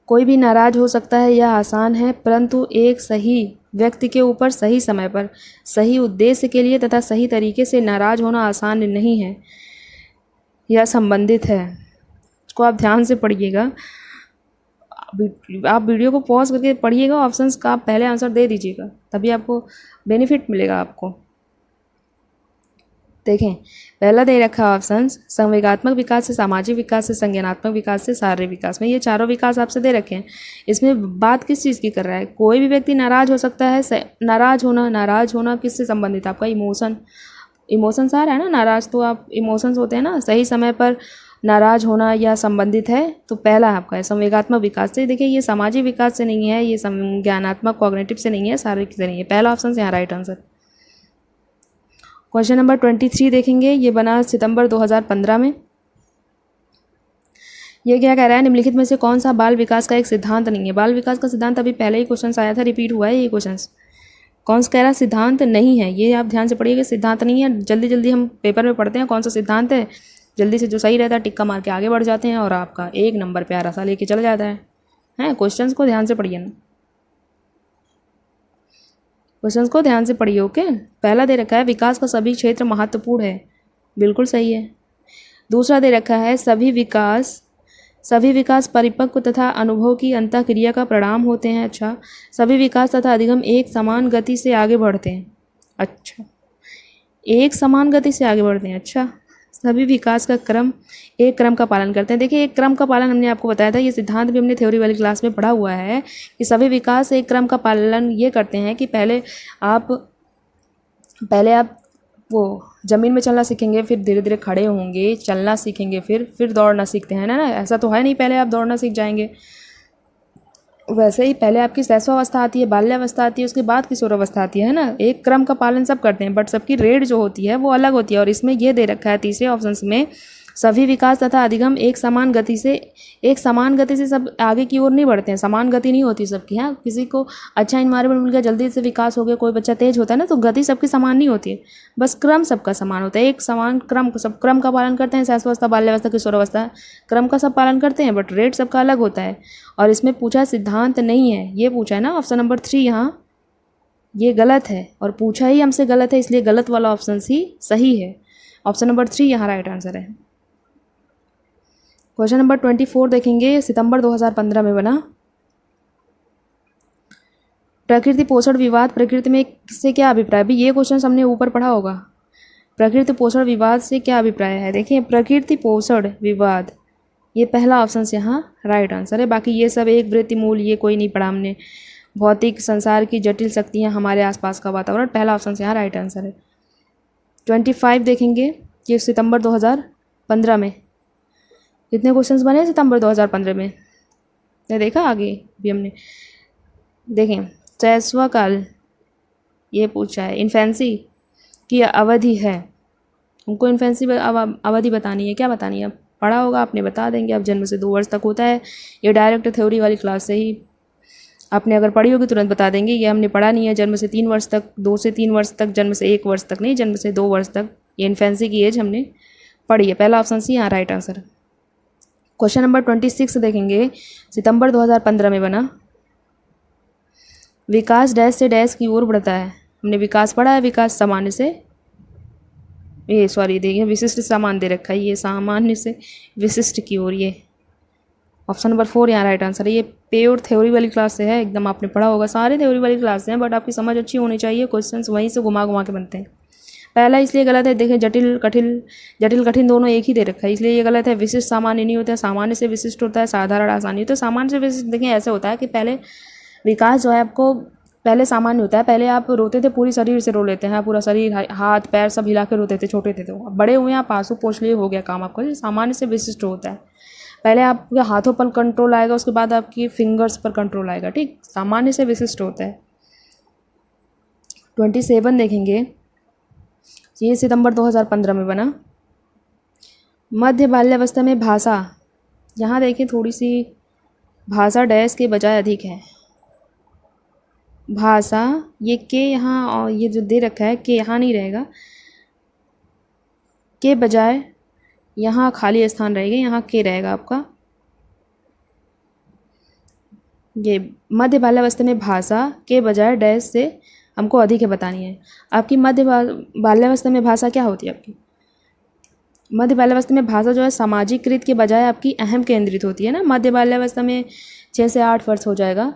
कोई भी नाराज हो सकता है यह आसान है, परंतु एक सही व्यक्ति के ऊपर सही समय पर, सही उद्देश्य के लिए तथा सही तरीके से नाराज होना आसान नहीं है या संबंधित है। इसको आप ध्यान से पढ़िएगा, आप वीडियो को पॉज करके पढ़िएगा, ऑप्शंस का आप पहले आंसर दे दीजिएगा, तभी आपको बेनिफिट मिलेगा आपको। देखें, पहला दे रखा है ऑप्शन, संवेगात्मक विकास से सामाजिक विकास से संज्ञानात्मक विकास से शारीरिक विकास में, ये चारों विकास आपसे दे रखे हैं। इसमें बात किस चीज़ की कर रहा है? कोई भी व्यक्ति नाराज हो सकता है। नाराज होना किससे संबंधित है? आपका इमोशंस आ रहा है ना, नाराज तो आप इमोशंस होते हैं ना, सही समय पर नाराज होना या संबंधित है, तो पहला आपका है संवेगात्मक विकास से। देखिए, ये सामाजिक विकास से नहीं है, ये संज्ञानात्मक कॉग्निटिव से नहीं है, शारीरिक से नहीं है। पहला ऑप्शन यहाँ राइट आंसर। क्वेश्चन नंबर 23 देखेंगे, ये बना सितंबर 2015 में। ये क्या कह रहा है? निम्नलिखित में से कौन सा बाल विकास का एक सिद्धांत नहीं है? बाल विकास का सिद्धांत अभी पहले ही क्वेश्चन आया था, रिपीट हुआ है ये क्वेश्चन। कौन सा कह रहा है? सिद्धांत नहीं है। ये आप ध्यान से पढ़िएगा, सिद्धांत नहीं है। जल्दी जल्दी हम पेपर में पढ़ते हैं कौन सा सिद्धांत है, जल्दी से जो सही रहता है टिक्का मार के आगे बढ़ जाते हैं और आपका 1 नंबर प्यारा सा लेके चला जाता है। क्वेश्चंस को ध्यान से पढ़िए ना, क्वेश्चंस को ध्यान से पढ़िए। ओके, पहला दे रखा है विकास का सभी क्षेत्र महत्वपूर्ण है, बिल्कुल सही है। दूसरा दे रखा है सभी विकास परिपक्व तथा अनुभव की अंतःक्रिया का परिणाम होते हैं। अच्छा, सभी विकास तथा अधिगम एक समान गति से आगे बढ़ते हैं। अच्छा, एक समान गति से आगे बढ़ते हैं। अच्छा, सभी विकास का एक क्रम का पालन करते हैं। देखिए, एक क्रम का पालन हमने आपको बताया था, ये सिद्धांत भी हमने थ्योरी वाली क्लास में पढ़ा हुआ है कि सभी विकास एक क्रम का पालन ये करते हैं कि पहले आप वो ज़मीन में चलना सीखेंगे, फिर धीरे धीरे खड़े होंगे, चलना सीखेंगे, फिर दौड़ना सीखते हैं ना। ऐसा तो है नहीं पहले आप दौड़ना सीख जाएंगे। वैसे ही पहले आपकी शैशवावस्था आती है, बाल्यावस्था आती है, उसके बाद किशोरावस्था आती है ना। एक क्रम का पालन सब करते हैं, बट सबकी रेट जो होती है वो अलग होती है। और इसमें ये दे रखा है तीसरे ऑप्शन में, सभी विकास तथा अधिगम एक समान गति से सब आगे की ओर नहीं बढ़ते हैं। समान गति नहीं होती सबकी। हाँ, किसी को अच्छा इन्वायरमेंट मिल गया, जल्दी से विकास हो गया, कोई बच्चा तेज होता है ना, तो गति सबकी समान नहीं होती है, बस क्रम सबका समान होता है। एक समान क्रम का पालन करते हैं। शैशवावस्था, बाल्यावस्था, किशोरावस्था क्रम का सब पालन करते हैं, बट रेट सबका अलग होता है। और इसमें पूछा सिद्धांत नहीं है, ये पूछा है ना ऑप्शन नंबर 3, यहाँ ये गलत है और पूछा ही हमसे गलत है, इसलिए गलत वाला ऑप्शन ही सही है। ऑप्शन नंबर 3 यहाँ राइट आंसर है। क्वेश्चन नंबर 24 देखेंगे, सितंबर 2015 में बना। प्रकृति पोषण विवाद, प्रकृति में से क्या अभिप्राय? भी ये क्वेश्चन हमने ऊपर पढ़ा होगा। प्रकृति पोषण विवाद से क्या अभिप्राय है? देखिए, प्रकृति पोषण विवाद, ये पहला ऑप्शन से यहाँ राइट आंसर है। बाकी ये सब एक वृत्ति मूल, ये कोई नहीं पढ़ा हमने। भौतिक संसार की जटिल शक्तियाँ, हमारे आसपास का वातावरण, पहला ऑप्शन से यहाँ राइट आंसर है। 25 देखेंगे, ये सितंबर 2015 में कितने क्वेश्चंस बने सितंबर 2015 में? ये देखा आगे भी हमने। देखें, शैशव काल ये पूछा है, इन्फेंसी की अवधि है, हमको इन्फेंसी अवधि बतानी है। क्या बतानी है? पढ़ा होगा आपने, बता देंगे। अब जन्म से 2 वर्ष तक होता है, ये डायरेक्ट थ्योरी वाली क्लास से ही आपने अगर पढ़ी होगी तुरंत बता देंगे। ये हमने पढ़ा नहीं है। जन्म से 3 वर्ष तक, 2 से 3 वर्ष तक, जन्म से 1 वर्ष तक नहीं, जन्म से 2 वर्ष तक, ये इन्फेंसी की एज हमने पढ़ी है। पहला ऑप्शन सी यहाँ राइट आंसर। क्वेश्चन नंबर 26 देखेंगे, सितंबर 2015 में बना। विकास डैश से डैश की ओर बढ़ता है। हमने विकास पढ़ा है, विकास सामान्य से देखिए विशिष्ट सामान्य दे रखा है, ये सामान्य से विशिष्ट की ओर, ये ऑप्शन नंबर 4 यहाँ राइट आंसर है। ये प्योर थ्योरी वाली क्लास से है, एकदम आपने पढ़ा होगा। सारे थ्योरी वाली क्लास से हैं, बट आपकी समझ अच्छी होनी चाहिए। क्वेश्चंस वहीं से घुमा घुमा के बनते हैं। पहला इसलिए गलत है, देखें जटिल कठिन दोनों एक ही दे रखा है, इसलिए ये गलत है। विशिष्ट सामान्य नहीं होता है, सामान्य से विशिष्ट होता है। साधारण आसानी, तो सामान्य से विशिष्ट देखें ऐसे होता है कि पहले विकास जो है आपको पहले सामान्य होता है। पहले आप रोते थे, पूरी शरीर से रो लेते हैं, पूरा शरीर, हाथ पैर सब हिला के रोते थे, छोटे थे तो। अब बड़े हुए आप आंसू पोंछ लिए, हो गया काम आपका। ये सामान्य से विशिष्ट होता है। पहले आपके हाथों पर कंट्रोल आएगा, उसके बाद आपकी फिंगर्स पर कंट्रोल आएगा, ठीक। सामान्य से विशिष्ट होता है। 27 देखेंगे, ये सितंबर 2015 में बना। मध्य बाल्यावस्था में भाषा, यहाँ देखिए थोड़ी सी भाषा डैश के बजाय अधिक है। भाषा, ये के यहाँ, और ये जो दे रखा है के यहाँ नहीं रहेगा, के बजाय यहाँ खाली स्थान रहेगा, यहाँ के रहेगा आपका। ये मध्य बाल्यावस्था में भाषा के बजाय डैश से हमको अधिक है बतानी है। आपकी बाल्यावस्था में भाषा क्या होती है? आपकी मध्य बाल्यावस्था में भाषा जो है सामाजिकृत के बजाय आपकी अहम केंद्रित होती है ना। मध्य बाल्यावस्था में 6 से 8 वर्ष हो जाएगा,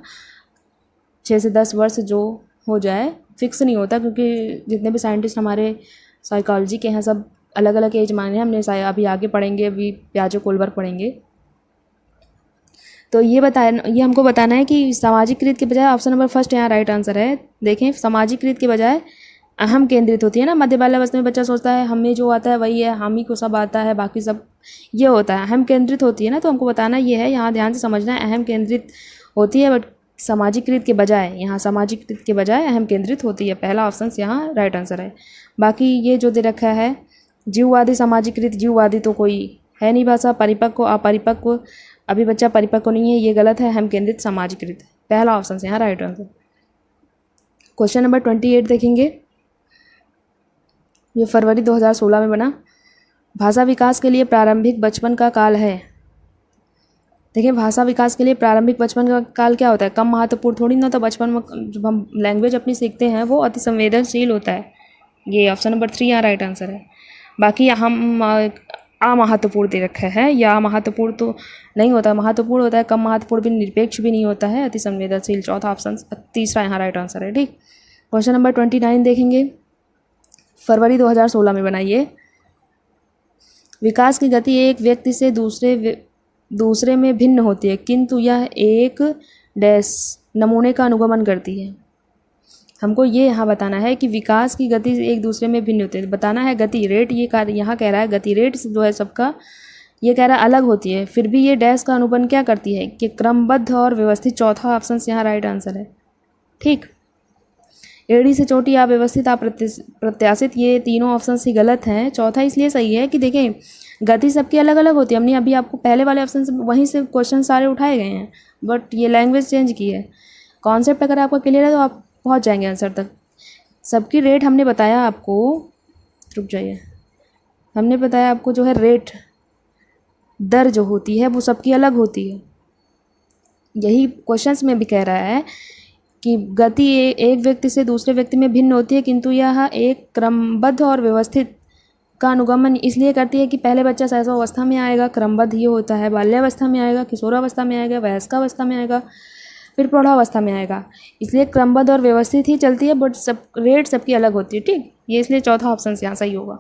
6 से 10 वर्ष जो हो जाए, फिक्स नहीं होता, क्योंकि जितने भी साइंटिस्ट हमारे साइकोलॉजी के हैं सब अलग अलग एज माने हैं। हमने अभी आगे पढ़ेंगे, अभी पियाजे कोलबर्ग पढ़ेंगे। तो ये हमको बताना है कि सामाजिकृत के बजाय ऑप्शन नंबर फर्स्ट यहाँ राइट आंसर है। देखें, सामाजिकृत के बजाय अहम केंद्रित होती है ना। मध्य बाल्यावस्था में बच्चा सोचता है हमें जो आता है वही है, हम ही को सब आता है, बाकी सब ये होता है। अहम केंद्रित होती है ना, तो हमको बताना ये है, यहाँ ध्यान से समझना है। अहम केंद्रित होती है बट सामाजिकृत के बजाय, यहाँ सामाजिकृत के बजाय अहम केंद्रित होती है। पहला ऑप्शन यहाँ राइट आंसर है। बाकी ये जो दे रखा है जीववादी सामाजिकृत, जीववादी तो कोई है नहीं भाषा। परिपक्व अपरिपक्व, अभी बच्चा परिपक्व नहीं है, ये गलत है। अहम केंद्रित सामाजिकृत, पहला ऑप्शन से यहाँ राइट आंसर। क्वेश्चन नंबर 28 देखेंगे। ये फरवरी 2016 में बना। भाषा विकास के लिए प्रारंभिक बचपन का काल है। देखिए, भाषा विकास के लिए प्रारंभिक बचपन का काल क्या होता है? कम महत्वपूर्ण थोड़ी ना। तो बचपन में जब हम लैंग्वेज अपनी सीखते हैं वो अति संवेदनशील होता है। ये ऑप्शन नंबर 3 यहाँ राइट आंसर है। बाकी हम अमहत्वपूर्ण दे रखा है, या महत्वपूर्ण तो नहीं होता, महत्वपूर्ण होता है, कम महत्वपूर्ण भी, निरपेक्ष भी नहीं होता है, अति संवेदनशील। चौथा ऑप्शन, तीसरा यहाँ राइट आंसर है। ठीक, क्वेश्चन नंबर 29 देखेंगे। फरवरी 2016 में बनाइए। विकास की गति एक व्यक्ति से दूसरे में भिन्न होती है, किंतु यह एक डैश नमूने का अनुगमन करती है। हमको ये यहाँ बताना है कि विकास की गति एक दूसरे में भिन्न होती है। बताना है गति रेट, ये यहाँ कह रहा है गति रेट जो है सबका, ये कह रहा है अलग होती है। फिर भी ये डैश का अनुगमन क्या करती है कि क्रमबद्ध और व्यवस्थित। चौथा ऑप्शन से यहाँ राइट आंसर है। ठीक, एड़ी से चोटी, अव्यवस्थित, अप्रत्याशित, ये तीनों ऑप्शन ही गलत हैं। चौथा इसलिए सही है कि देखें गति सबकी अलग अलग होती है। हमने अभी आपको पहले वाले ऑप्शन से वहीं से क्वेश्चन सारे उठाए गए हैं, बट ये लैंग्वेज चेंज की है। कॉन्सेप्ट अगर आपका क्लियर है तो आप पहुंच जाएंगे आंसर तक। सबकी रेट हमने बताया आपको, रुक जाइए, हमने बताया आपको जो है रेट, दर जो होती है वो सबकी अलग होती है। यही क्वेश्चंस में भी कह रहा है कि गति एक व्यक्ति से दूसरे व्यक्ति में भिन्न होती है, किंतु यह एक क्रमबद्ध और व्यवस्थित का अनुगमन इसलिए करती है कि पहले बच्चा शैशवावस्था में आएगा, क्रमबद्ध ये होता है, बाल्यावस्था में आएगा, किशोरावस्था में आएगा, वयस्कावस्था में आएगा, फिर प्रौढ़ावस्था में आएगा। इसलिए क्रमबद्ध और व्यवस्थित ही चलती है, बट सब रेट सबकी अलग होती है। ठीक, ये इसलिए चौथा ऑप्शन यहाँ सही होगा।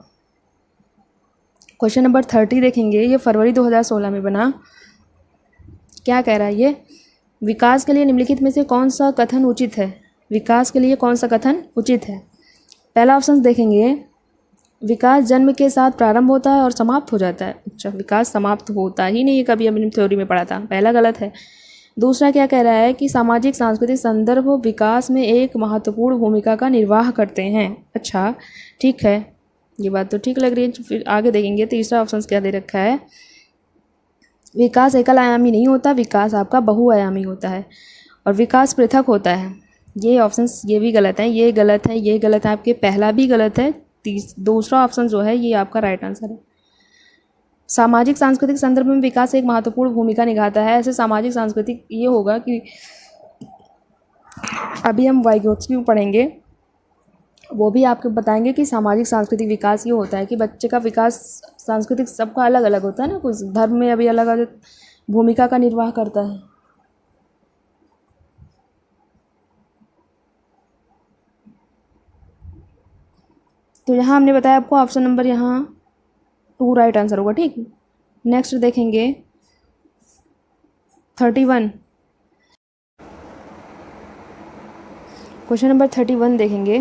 क्वेश्चन नंबर 30 देखेंगे। ये फरवरी 2016 में बना। क्या कह रहा है ये? विकास के लिए निम्नलिखित में से कौन सा कथन उचित है? विकास के लिए कौन सा कथन उचित है? पहला ऑप्शन देखेंगे, विकास जन्म के साथ प्रारंभ होता है और समाप्त हो जाता है। अच्छा, विकास समाप्त होता ही नहीं है, कभी हमने थ्योरी में पढ़ा था, पहला गलत है। दूसरा क्या कह रहा है कि सामाजिक सांस्कृतिक संदर्भ विकास में एक महत्वपूर्ण भूमिका का निर्वाह करते हैं। अच्छा, ठीक है, ये बात तो ठीक लग रही है। फिर आगे देखेंगे तीसरा ऑप्शन क्या दे रखा है। विकास एकल आयामी नहीं होता, विकास आपका बहुआयामी होता है, और विकास पृथक होता है। ये ऑप्शंस ये भी गलत हैं, ये गलत है, ये गलत है, आपके पहला भी गलत है। दूसरा ऑप्शन जो है ये आपका राइट आंसर है। सामाजिक सांस्कृतिक संदर्भ में विकास एक महत्वपूर्ण भूमिका निभाता है। ऐसे सामाजिक सांस्कृतिक ये होगा कि अभी हम वाइगोत्स्की पढ़ेंगे, वो भी आपको बताएंगे कि सामाजिक सांस्कृतिक विकास ये होता है कि बच्चे का विकास सांस्कृतिक सबका अलग अलग होता है ना, कुछ धर्म में अभी अलग अलग भूमिका का निर्वाह करता है। तो यहाँ हमने बताया आपको ऑप्शन नंबर यहाँ 2 राइट आंसर होगा। ठीक, नेक्स्ट देखेंगे 31। क्वेश्चन नंबर 31 देखेंगे।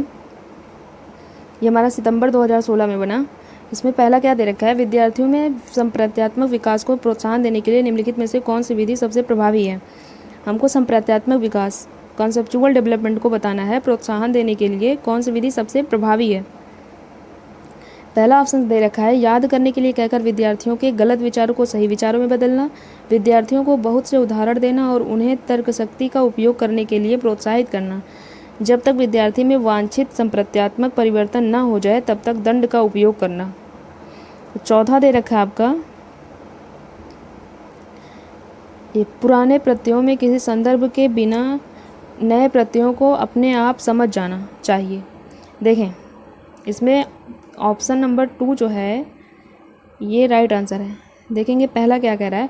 ये हमारा सितंबर 2016 में बना। इसमें पहला क्या दे रखा है, विद्यार्थियों में संप्रत्यात्मक विकास को प्रोत्साहन देने के लिए निम्नलिखित में से कौन सी विधि सबसे प्रभावी है। हमको संप्रत्यात्मक विकास, कॉन्सेप्चुअल डेवलपमेंट को बताना है। प्रोत्साहन देने के लिए कौन सी विधि सबसे प्रभावी है। पहला ऑप्शन दे रखा है, याद करने के लिए कहकर विद्यार्थियों के गलत विचारों को सही विचारों में बदलना, विद्यार्थियों को बहुत से उदाहरण देना और उन्हें तर्कशक्ति का उपयोग करने के लिए प्रोत्साहित करना। जब तक विद्यार्थी में वांछित संप्रत्यात्मक परिवर्तन न हो जाए तब तक दंड का उपयोग करना। चौथा दे रखा है आपका, ये पुराने प्रत्ययों में किसी संदर्भ के बिना नए प्रत्ययों को अपने आप समझ जाना चाहिए। देखें, इसमें ऑप्शन नंबर 2 जो है ये राइट आंसर है। देखेंगे पहला क्या कह रहा है,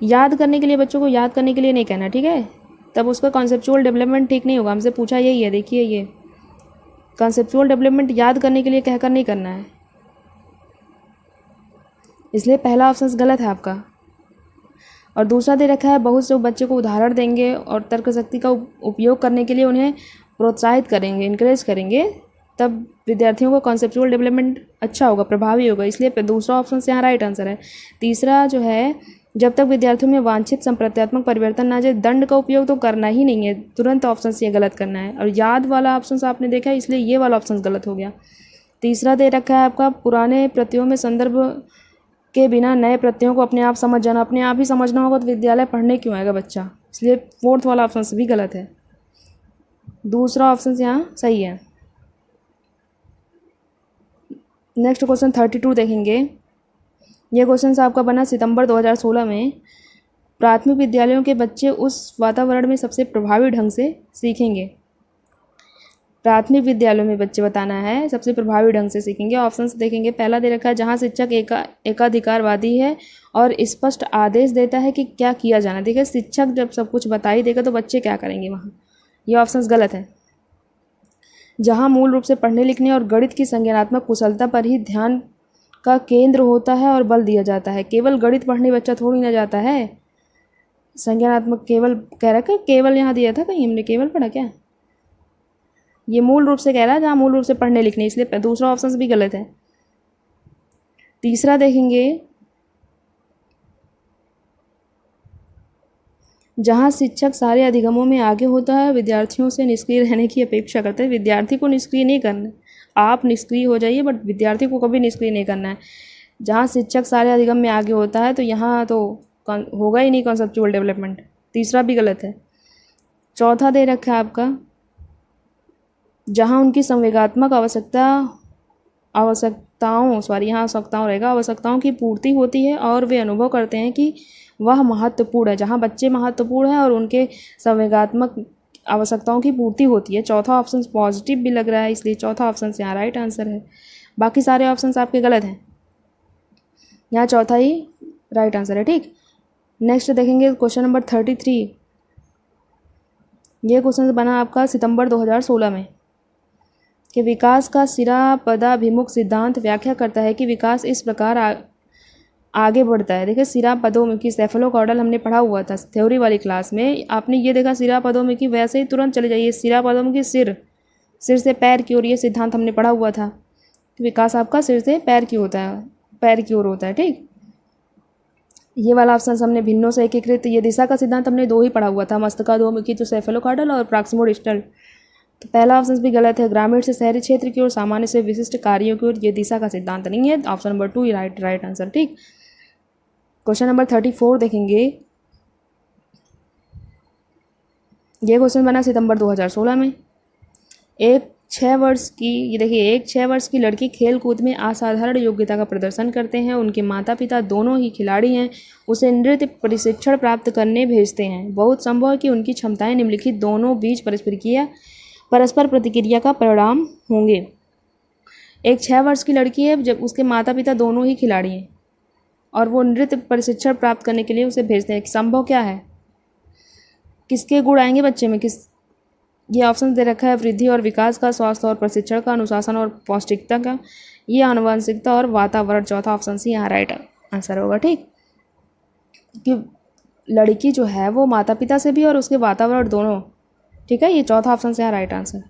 याद करने के लिए, बच्चों को याद करने के लिए नहीं कहना, ठीक है, तब उसका कॉन्सेप्चुअल डेवलपमेंट ठीक नहीं होगा। हमसे पूछा यही है, देखिए ये कॉन्सेप्चुअल डेवलपमेंट याद करने के लिए कहकर नहीं करना है, इसलिए पहला ऑप्शन गलत है आपका। और दूसरा दे रखा है, बहुत से बच्चे को उदाहरण देंगे और तर्क शक्ति का उपयोग करने के लिए उन्हें प्रोत्साहित करेंगे, इनकरेज करेंगे, तब विद्यार्थियों का कॉन्सेप्चुअल डेवलपमेंट अच्छा होगा, प्रभावी होगा, इसलिए दूसरा ऑप्शन से यहाँ राइट आंसर है। तीसरा जो है, जब तक विद्यार्थियों में वांछित संप्रत्यात्मक परिवर्तन ना जाए, दंड का उपयोग तो करना ही नहीं है, तुरंत ऑप्शन से ये गलत करना है। और याद वाला ऑप्शन आपने देखा है, इसलिए ये वाला ऑप्शन गलत हो गया। तीसरा दे रखा है आपका, पुराने प्रत्ययों में संदर्भ के बिना नए प्रत्ययों को अपने आप समझ जाना, अपने आप ही समझना होगा तो विद्यालय पढ़ने क्यों आएगा बच्चा, इसलिए फोर्थ वाला ऑप्शन भी गलत है। दूसरा ऑप्शन यहाँ सही है। नेक्स्ट क्वेश्चन 32 देखेंगे। ये क्वेश्चन आपका बना सितंबर 2016 में। प्राथमिक विद्यालयों के बच्चे उस वातावरण में सबसे प्रभावी ढंग से सीखेंगे। प्राथमिक विद्यालयों में बच्चे बताना है सबसे प्रभावी ढंग से सीखेंगे। ऑप्शंस देखेंगे, पहला दे रखा है, जहाँ शिक्षक एकाधिकारवादी है और स्पष्ट आदेश देता है कि क्या किया जाना। देखिए, शिक्षक जब सब कुछ बता ही देगा तो बच्चे क्या करेंगे वहाँ, ये ऑप्शंस गलत है। जहाँ मूल रूप से पढ़ने लिखने और गणित की संज्ञानात्मक कुशलता पर ही ध्यान का केंद्र होता है और बल दिया जाता है। केवल गणित पढ़ने बच्चा थोड़ी ना जाता है, संज्ञानात्मक केवल कह रहा है, केवल यहाँ दिया था कहीं, हमने केवल पढ़ा क्या, ये मूल रूप से कह रहा है, जहाँ मूल रूप से पढ़ने लिखने, इसलिए दूसरा ऑप्शन भी गलत है। तीसरा देखेंगे, जहाँ शिक्षक सारे अधिगमों में आगे होता है, विद्यार्थियों से निष्क्रिय रहने की अपेक्षा करते हैं। विद्यार्थी को निष्क्रिय नहीं करना, आप निष्क्रिय हो जाइए, बट विद्यार्थी को कभी निष्क्रिय नहीं करना है। जहाँ शिक्षक सारे अधिगम में आगे होता है तो यहाँ तो होगा ही नहीं कॉन्सेप्चुअल डेवलपमेंट, तीसरा भी गलत है। चौथा दे रखा है आपका, जहाँ उनकी संवेगात्मक आवश्यकताओं की पूर्ति होती है और वे अनुभव करते हैं कि वह महत्वपूर्ण है। जहाँ बच्चे महत्वपूर्ण हैं और उनके संवेगात्मक आवश्यकताओं की पूर्ति होती है। चौथा ऑप्शन पॉजिटिव भी लग रहा है, इसलिए चौथा ऑप्शन यहाँ राइट आंसर है। बाकी सारे ऑप्शन आपके गलत हैं, यहाँ चौथा ही राइट आंसर है, ठीक। नेक्स्ट देखेंगे क्वेश्चन नंबर 33। ये क्वेश्चन बना आपका सितंबर 2016 में कि विकास का सिरापदाभिमुख सिद्धांत व्याख्या करता है कि विकास इस प्रकार आगे बढ़ता है। देखिए, सिरापदोमुखी सेफेलोकॉर्डल हमने पढ़ा हुआ था थ्योरी वाली क्लास में, आपने ये देखा सिरापदोमुखी, वैसे ही तुरंत चले जाइए सिरापदोमुखी सिर से पैर की ओर, ये सिद्धांत हमने पढ़ा हुआ था। विकास आपका सिर से पैर की होता है, पैर की ओर होता है, ठीक। ये वाला ऑप्शन हमने भिन्नों से एकीकृत, ये दिशा का सिद्धांत हमने 2 ही पढ़ा हुआ था, मस्तकाधोमुखी जो सेफेलोकॉर्डल और प्रॉक्सिमोडिस्टल। तो पहला ऑप्शन भी गलत है। ग्रामीण से शहरी क्षेत्र की ओर, सामान्य से विशिष्ट कार्यों की ओर, ये दिशा का सिद्धांत नहीं है। ऑप्शन नंबर 2 राइट आंसर, ठीक। क्वेश्चन नंबर 34 देखेंगे। ये क्वेश्चन बना सितंबर 2016 में। एक 6 वर्ष की लड़की खेल कूद में असाधारण योग्यता का प्रदर्शन करते हैं। उनके माता पिता दोनों ही खिलाड़ी हैं, उसे नृत्य प्रशिक्षण प्राप्त करने भेजते हैं। बहुत संभव है कि उनकी क्षमताएं निम्नलिखित दोनों बीच परस्पर प्रतिक्रिया का परिणाम होंगे। एक 6 वर्ष की लड़की है, जब उसके माता पिता दोनों ही खिलाड़ी हैं और वो नृत्य प्रशिक्षण प्राप्त करने के लिए उसे भेजते हैं। संभव क्या है, किसके गुण आएंगे बच्चे में, ये ऑप्शन दे रखा है, वृद्धि और विकास का, स्वास्थ्य और प्रशिक्षण का, अनुशासन और पौष्टिकता का, ये आनुवंशिकता और वातावरण। चौथा ऑप्शन से यहाँ राइट आंसर होगा, ठीक। कि लड़की जो है वो माता पिता से भी और उसके वातावरण दोनों, ठीक है, ये चौथा ऑप्शन से यहाँ राइट आंसर।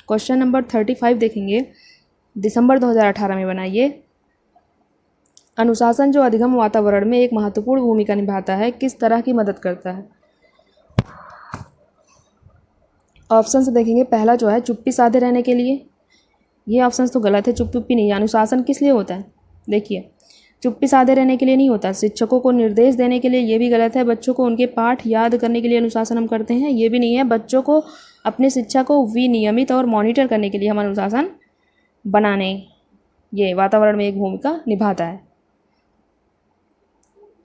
क्वेश्चन नंबर 35 देखेंगे, दिसंबर 2018 में बनाइए। अनुशासन जो अधिगम वातावरण में एक महत्वपूर्ण भूमिका निभाता है, किस तरह की मदद करता है। ऑप्शन से देखेंगे, पहला जो है चुप्पी साधे रहने के लिए, ये ऑप्शन तो गलत है, चुप्पी नहीं। अनुशासन किस लिए होता है, देखिए, चुप्पी साधे रहने के लिए नहीं होता। शिक्षकों को निर्देश देने के लिए, ये भी गलत है। बच्चों को उनके पाठ याद करने के लिए अनुशासन हम करते हैं, ये भी नहीं है। बच्चों को अपनी शिक्षा को विनियमित और मॉनिटर करने के लिए हम अनुशासन बनाने, ये वातावरण में एक भूमिका निभाता है।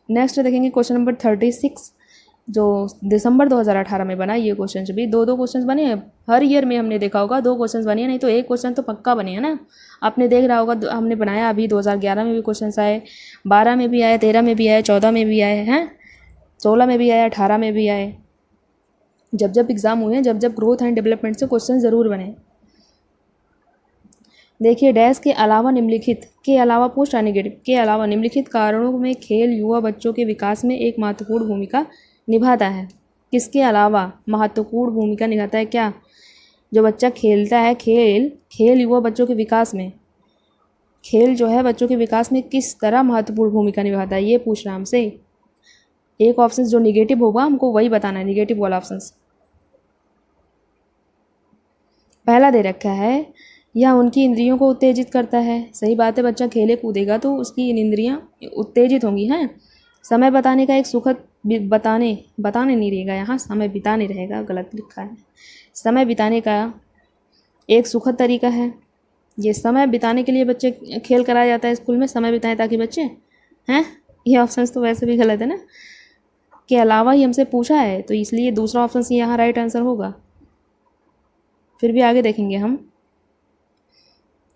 नेक्स्ट देखेंगे क्वेश्चन नंबर 36। जो दिसंबर 2018 में बना, ये क्वेश्चन भी दो दो क्वेश्चन बने हैं हर ईयर में, हमने देखा होगा 2 क्वेश्चन बने हैं, नहीं तो एक क्वेश्चन तो पक्का बने हैं ना। आपने देख रहा होगा हमने बनाया अभी 2011 में भी क्वेश्चन आए, 12 में भी आए, 13 में भी आए, 14 में भी आए हैं, 16 में भी आए, 18 में भी आए। जब जब एग्ज़ाम हुए हैं, जब जब ग्रोथ एंड डेवलपमेंट से क्वेश्चन ज़रूर बने। देखिए, डैश के अलावा निम्नलिखित के अलावा पोस्ट नेगेटिव के अलावा निम्नलिखित कारणों में खेल युवा बच्चों के विकास में एक महत्वपूर्ण भूमिका निभाता है। किसके अलावा महत्वपूर्ण भूमिका निभाता है? क्या जो बच्चा खेलता है, खेल युवा बच्चों के विकास में, खेल जो है बच्चों के विकास में किस तरह महत्वपूर्ण भूमिका निभाता है, ये पूछ रहा हमसे। एक ऑप्शन जो निगेटिव होगा हमको वही बताना है, निगेटिव वाला ऑप्शन। पहला दे रखा है, यह उनकी इंद्रियों को उत्तेजित करता है। सही बात है, बच्चा खेले कूदेगा तो उसकी इंद्रियां उत्तेजित होंगी। हैं, समय बताने का एक सुखद बताने नहीं रहेगा, यहाँ समय बिताने रहेगा, गलत लिखा है। समय बिताने का एक सुखद तरीका है। ये समय बिताने के लिए बच्चे खेल कराया जाता है स्कूल में, समय बिताएं ताकि बच्चे हैं। ये ऑप्शन तो वैसे भी गलत है ना, के अलावा ही हमसे पूछा है, तो इसलिए दूसरा ऑप्शन ही यहाँ राइट आंसर होगा। फिर भी आगे देखेंगे हम।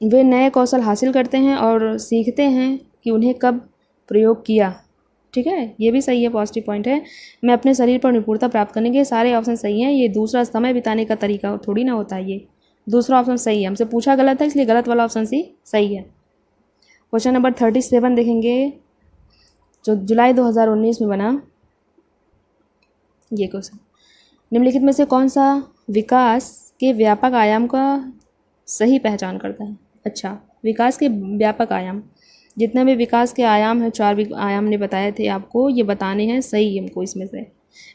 वे नए कौशल हासिल करते हैं और सीखते हैं कि उन्हें कब प्रयोग किया। ठीक है, ये भी सही है, पॉजिटिव पॉइंट है। मैं अपने शरीर पर निपुणता प्राप्त करने के सारे ऑप्शन सही हैं। ये दूसरा समय बिताने का तरीका थोड़ी ना होता है, ये दूसरा ऑप्शन सही है। हमसे पूछा गलत है, इसलिए गलत वाला ऑप्शन सी सही है। क्वेश्चन नंबर 37 देखेंगे, जो जुलाई 2019 में बना। ये क्वेश्चन, निम्नलिखित में से कौन सा विकास के व्यापक आयाम का सही पहचान करता है? अच्छा, विकास के व्यापक आयाम, जितने भी विकास के आयाम हैं, 4 आयाम ने बताए थे आपको, ये बताने हैं सही हमको। इसमें से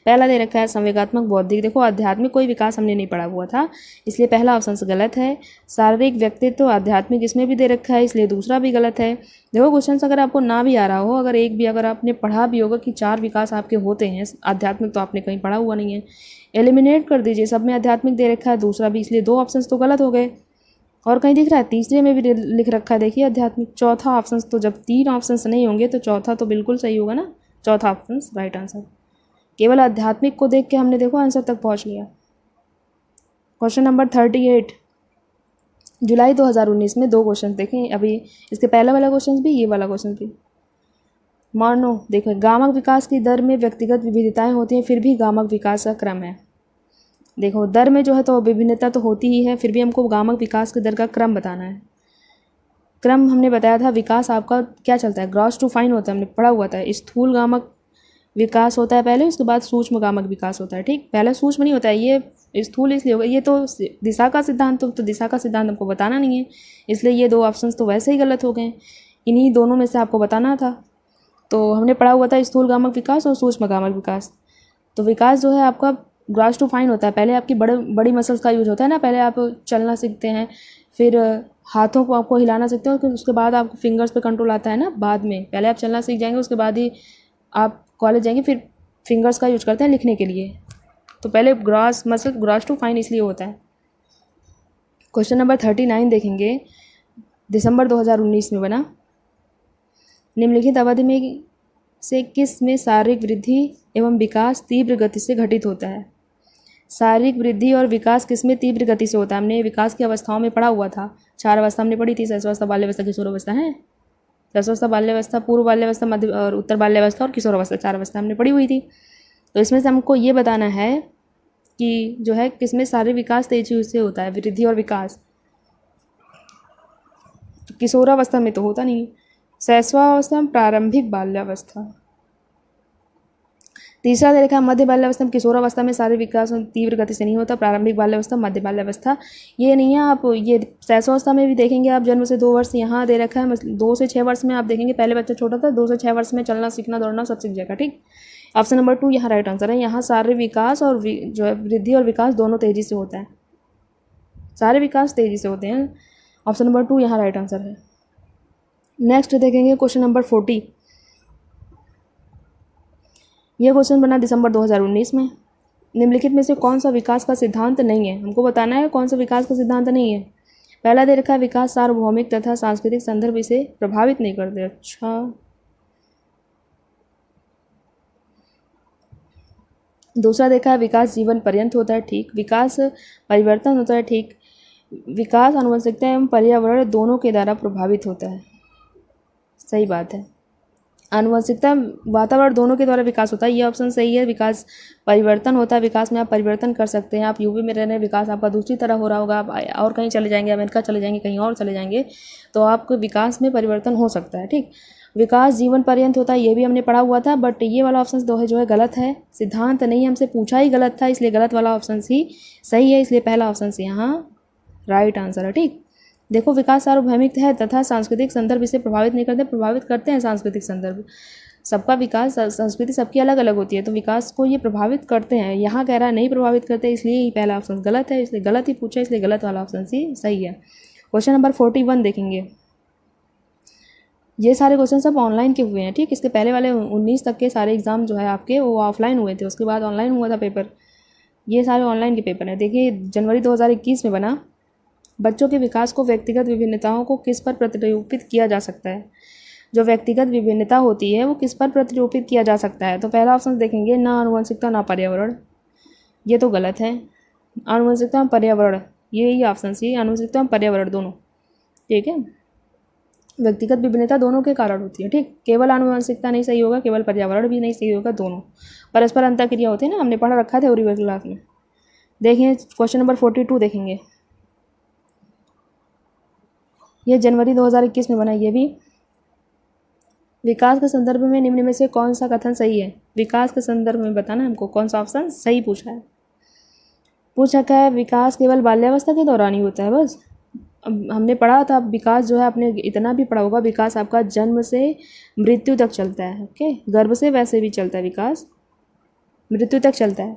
पहला दे रखा है संवेगात्मक बौद्धिक। देखो, आध्यात्मिक कोई विकास हमने नहीं पढ़ा हुआ था, इसलिए पहला ऑप्शन से गलत है। शारीरिक व्यक्तित्व आध्यात्मिक, इसमें भी दे रखा है, इसलिए दूसरा भी गलत है। देखो, क्वेश्चन अगर आपको ना भी आ रहा हो, अगर आपने पढ़ा भी होगा कि 4 विकास आपके होते हैं आध्यात्मिक, तो आपने कहीं पढ़ा हुआ नहीं है, एलिमिनेट कर दीजिए। सब में आध्यात्मिक दे रखा है, दूसरा भी, इसलिए 2 ऑप्शन तो गलत हो गए। और कहीं दिख रहा है तीसरे में भी लिख रखा है, देखिए आध्यात्मिक। चौथा ऑप्शन, तो जब 3 ऑप्शन नहीं होंगे तो चौथा तो बिल्कुल सही होगा ना, चौथा ऑप्शन राइट आंसर। केवल आध्यात्मिक को देख के हमने देखो आंसर तक पहुंच लिया। क्वेश्चन नंबर 38, जुलाई 2019 में 2 क्वेश्चन देखें अभी, इसके पहला वाला क्वेश्चन भी, ये वाला क्वेश्चन भी। मानो देखो, गामक विकास की दर में व्यक्तिगत विविधताएं होती हैं, फिर भी गामक विकास का क्रम है। देखो, दर में जो है तो विभिन्नता तो होती ही है, फिर भी हमको गामक विकास की दर का क्रम बताना है। क्रम हमने बताया था, विकास आपका क्या चलता है, ग्रॉस टू फाइन होता है, हमने पढ़ा हुआ था। स्थूल गामक विकास होता है पहले, उसके बाद सूक्ष्म गामक विकास होता है। ठीक, पहले सूक्ष्म नहीं होता है, ये स्थूल इसलिए होगा, ये तो दिशा का सिद्धांत, तो दिशा का सिद्धांत हमको बताना नहीं है, इसलिए ये 2 ऑप्शन तो वैसे ही गलत हो गए। इन्हीं दोनों में से आपको बताना था। तो हमने पढ़ा हुआ था स्थूल गामक विकास और सूक्ष्म गामक विकास। तो विकास जो है आपका ग्रॉस टू फाइन होता है, पहले आपकी बड़ी मसल्स का यूज होता है ना, पहले आप चलना सीखते हैं, फिर हाथों को आपको हिलाना सीखते हैं, और उसके बाद आपको फिंगर्स पे कंट्रोल आता है ना बाद में। पहले आप चलना सीख जाएंगे, उसके बाद ही आप कॉलेज जाएंगे, फिर फिंगर्स का यूज करते हैं लिखने के लिए। तो पहले ग्रॉस टू फाइन इसलिए होता है। क्वेश्चन नंबर 39 देखेंगे, दिसंबर 2019 में बना। निम्नलिखित अवधि में से किस में शारीरिक वृद्धि एवं विकास तीव्र गति से घटित होता है? शारीरिक वृद्धि और विकास किस में तीव्र गति से होता है? हमने विकास की अवस्थाओं में पढ़ा हुआ था, 4 अवस्था हमने पढ़ी थी, शैशवावस्था, बाल्यावस्था, किशोरावस्था है। शैशवावस्था, बाल्यावस्था, पूर्व बाल्यावस्था, मध्य और उत्तर बाल्यावस्था और किशोरावस्था, 4 अवस्था हमने पढ़ी हुई थी। तो इसमें से हमको ये बताना है कि जो है किसमें शारीरिक विकास तेजी से होता है, वृद्धि और विकास। किशोरावस्था में तो होता नहीं। शैशवावस्था में प्रारंभिक बाल्यावस्था। तीसरा दे रखा है मध्य बाल्यावस्था में, किशोरावस्था में शारीरिक विकास तीव्र गति से नहीं होता, प्रारंभिक बाल्यावस्था, मध्य बाल्यावस्था। ये नहीं है, आप ये शैशवावस्था में भी देखेंगे आप, जन्म से 2 वर्ष यहाँ दे रखा है, 2 से 6 वर्ष में आप देखेंगे, पहले बच्चा छोटा था, 2 से 6 वर्ष में चलना सीखना दौड़ना सब सीख जाएगा। ठीक, ऑप्शन नंबर 2 यहाँ राइट आंसर है। यहाँ शारीरिक विकास और जो है वृद्धि और विकास दोनों तेजी से होता है, सारे विकास तेजी से होते हैं। ऑप्शन नंबर 2 यहाँ राइट आंसर है। नेक्स्ट देखेंगे क्वेश्चन नंबर 40। यह क्वेश्चन बना दिसंबर 2019 में। निम्नलिखित में से कौन सा विकास का सिद्धांत नहीं है? हमको बताना है कौन सा विकास का सिद्धांत नहीं है। पहला दे रखा है विकास सार्वभौमिक तथा सांस्कृतिक संदर्भ इसे प्रभावित नहीं करते। अच्छा, दूसरा देखा है विकास जीवन पर्यंत होता है, ठीक। विकास परिवर्तन होता है, ठीक। विकास आनुवंशिकता एवं पर्यावरण दोनों के द्वारा प्रभावित होता है, सही बात है। आनुवंशिकता वातावरण दोनों के द्वारा विकास होता है, ये ऑप्शन सही है। विकास परिवर्तन होता है, विकास में आप परिवर्तन कर सकते हैं। आप यूपी में रह रहे हैं, विकास आपका दूसरी तरह हो रहा होगा, आप और कहीं चले जाएंगे, अमेरिका चले जाएंगे, कहीं और चले जाएंगे, तो आपको विकास में परिवर्तन हो सकता है, ठीक। विकास जीवन पर्यंत होता है, ये भी हमने पढ़ा हुआ था, बट ये वाला ऑप्शन जो है गलत है। सिद्धांत नहीं, हमसे पूछा ही गलत था, इसलिए गलत वाला ऑप्शन ही सही है, इसलिए पहला ऑप्शन यहाँ राइट आंसर है, ठीक। देखो विकास सार्वभौमिक है तथा सांस्कृतिक संदर्भ इसे प्रभावित नहीं करते, प्रभावित करते हैं सांस्कृतिक संदर्भ। सबका विकास, संस्कृति सबकी अलग अलग होती है, तो विकास को ये प्रभावित करते हैं। यहाँ कह रहा है नहीं प्रभावित करते, इसलिए ही पहला ऑप्शन गलत है, इसलिए गलत ही पूछा, इसलिए गलत वाला ऑप्शन ही सही है। क्वेश्चन नंबर 41 देखेंगे। ये सारे क्वेश्चन सब ऑनलाइन के हुए हैं, ठीक। इसके पहले वाले 19 तक के सारे एग्जाम जो है आपके वो ऑफलाइन हुए थे, उसके बाद ऑनलाइन हुआ था पेपर। ये सारे ऑनलाइन के पेपर हैं। देखिए जनवरी 2021 में बना, बच्चों के विकास को व्यक्तिगत विभिन्नताओं को किस पर प्रतिरूपित किया जा सकता है। जो व्यक्तिगत विभिन्नता होती है वो किस पर प्रतिरूपित किया जा सकता है, तो पहला ऑप्शन देखेंगे ना आनुवंशिकता ना पर्यावरण, ये तो गलत है। आनुवंशिकता और पर्यावरण, यही ऑप्शन सी, आनुवंशिकता और पर्यावरण दोनों, ठीक है। व्यक्तिगत विभिन्नता दोनों के कारण होती है, ठीक। केवल आनुवंशिकता नहीं सही होगा, केवल पर्यावरण भी नहीं सही होगा, दोनों परस्पर अंतःक्रिया होती है ना, हमने पढ़ा रखा था थ्योरी क्लास में। देखिए क्वेश्चन नंबर 42 देखेंगे। ये जनवरी 2021 में बना, ये भी विकास के संदर्भ में निम्न में से कौन सा कथन सही है। विकास के संदर्भ में बताना हमको कौन सा ऑप्शन सही पूछा है। पूछा क्या है, विकास केवल बाल्यावस्था के दौरान ही होता है बस। अब हमने पढ़ा था, विकास जो है आपने इतना भी पढ़ा होगा, विकास आपका जन्म से मृत्यु तक चलता है, ओके। गर्भ से वैसे भी चलता है विकास, मृत्यु तक चलता है।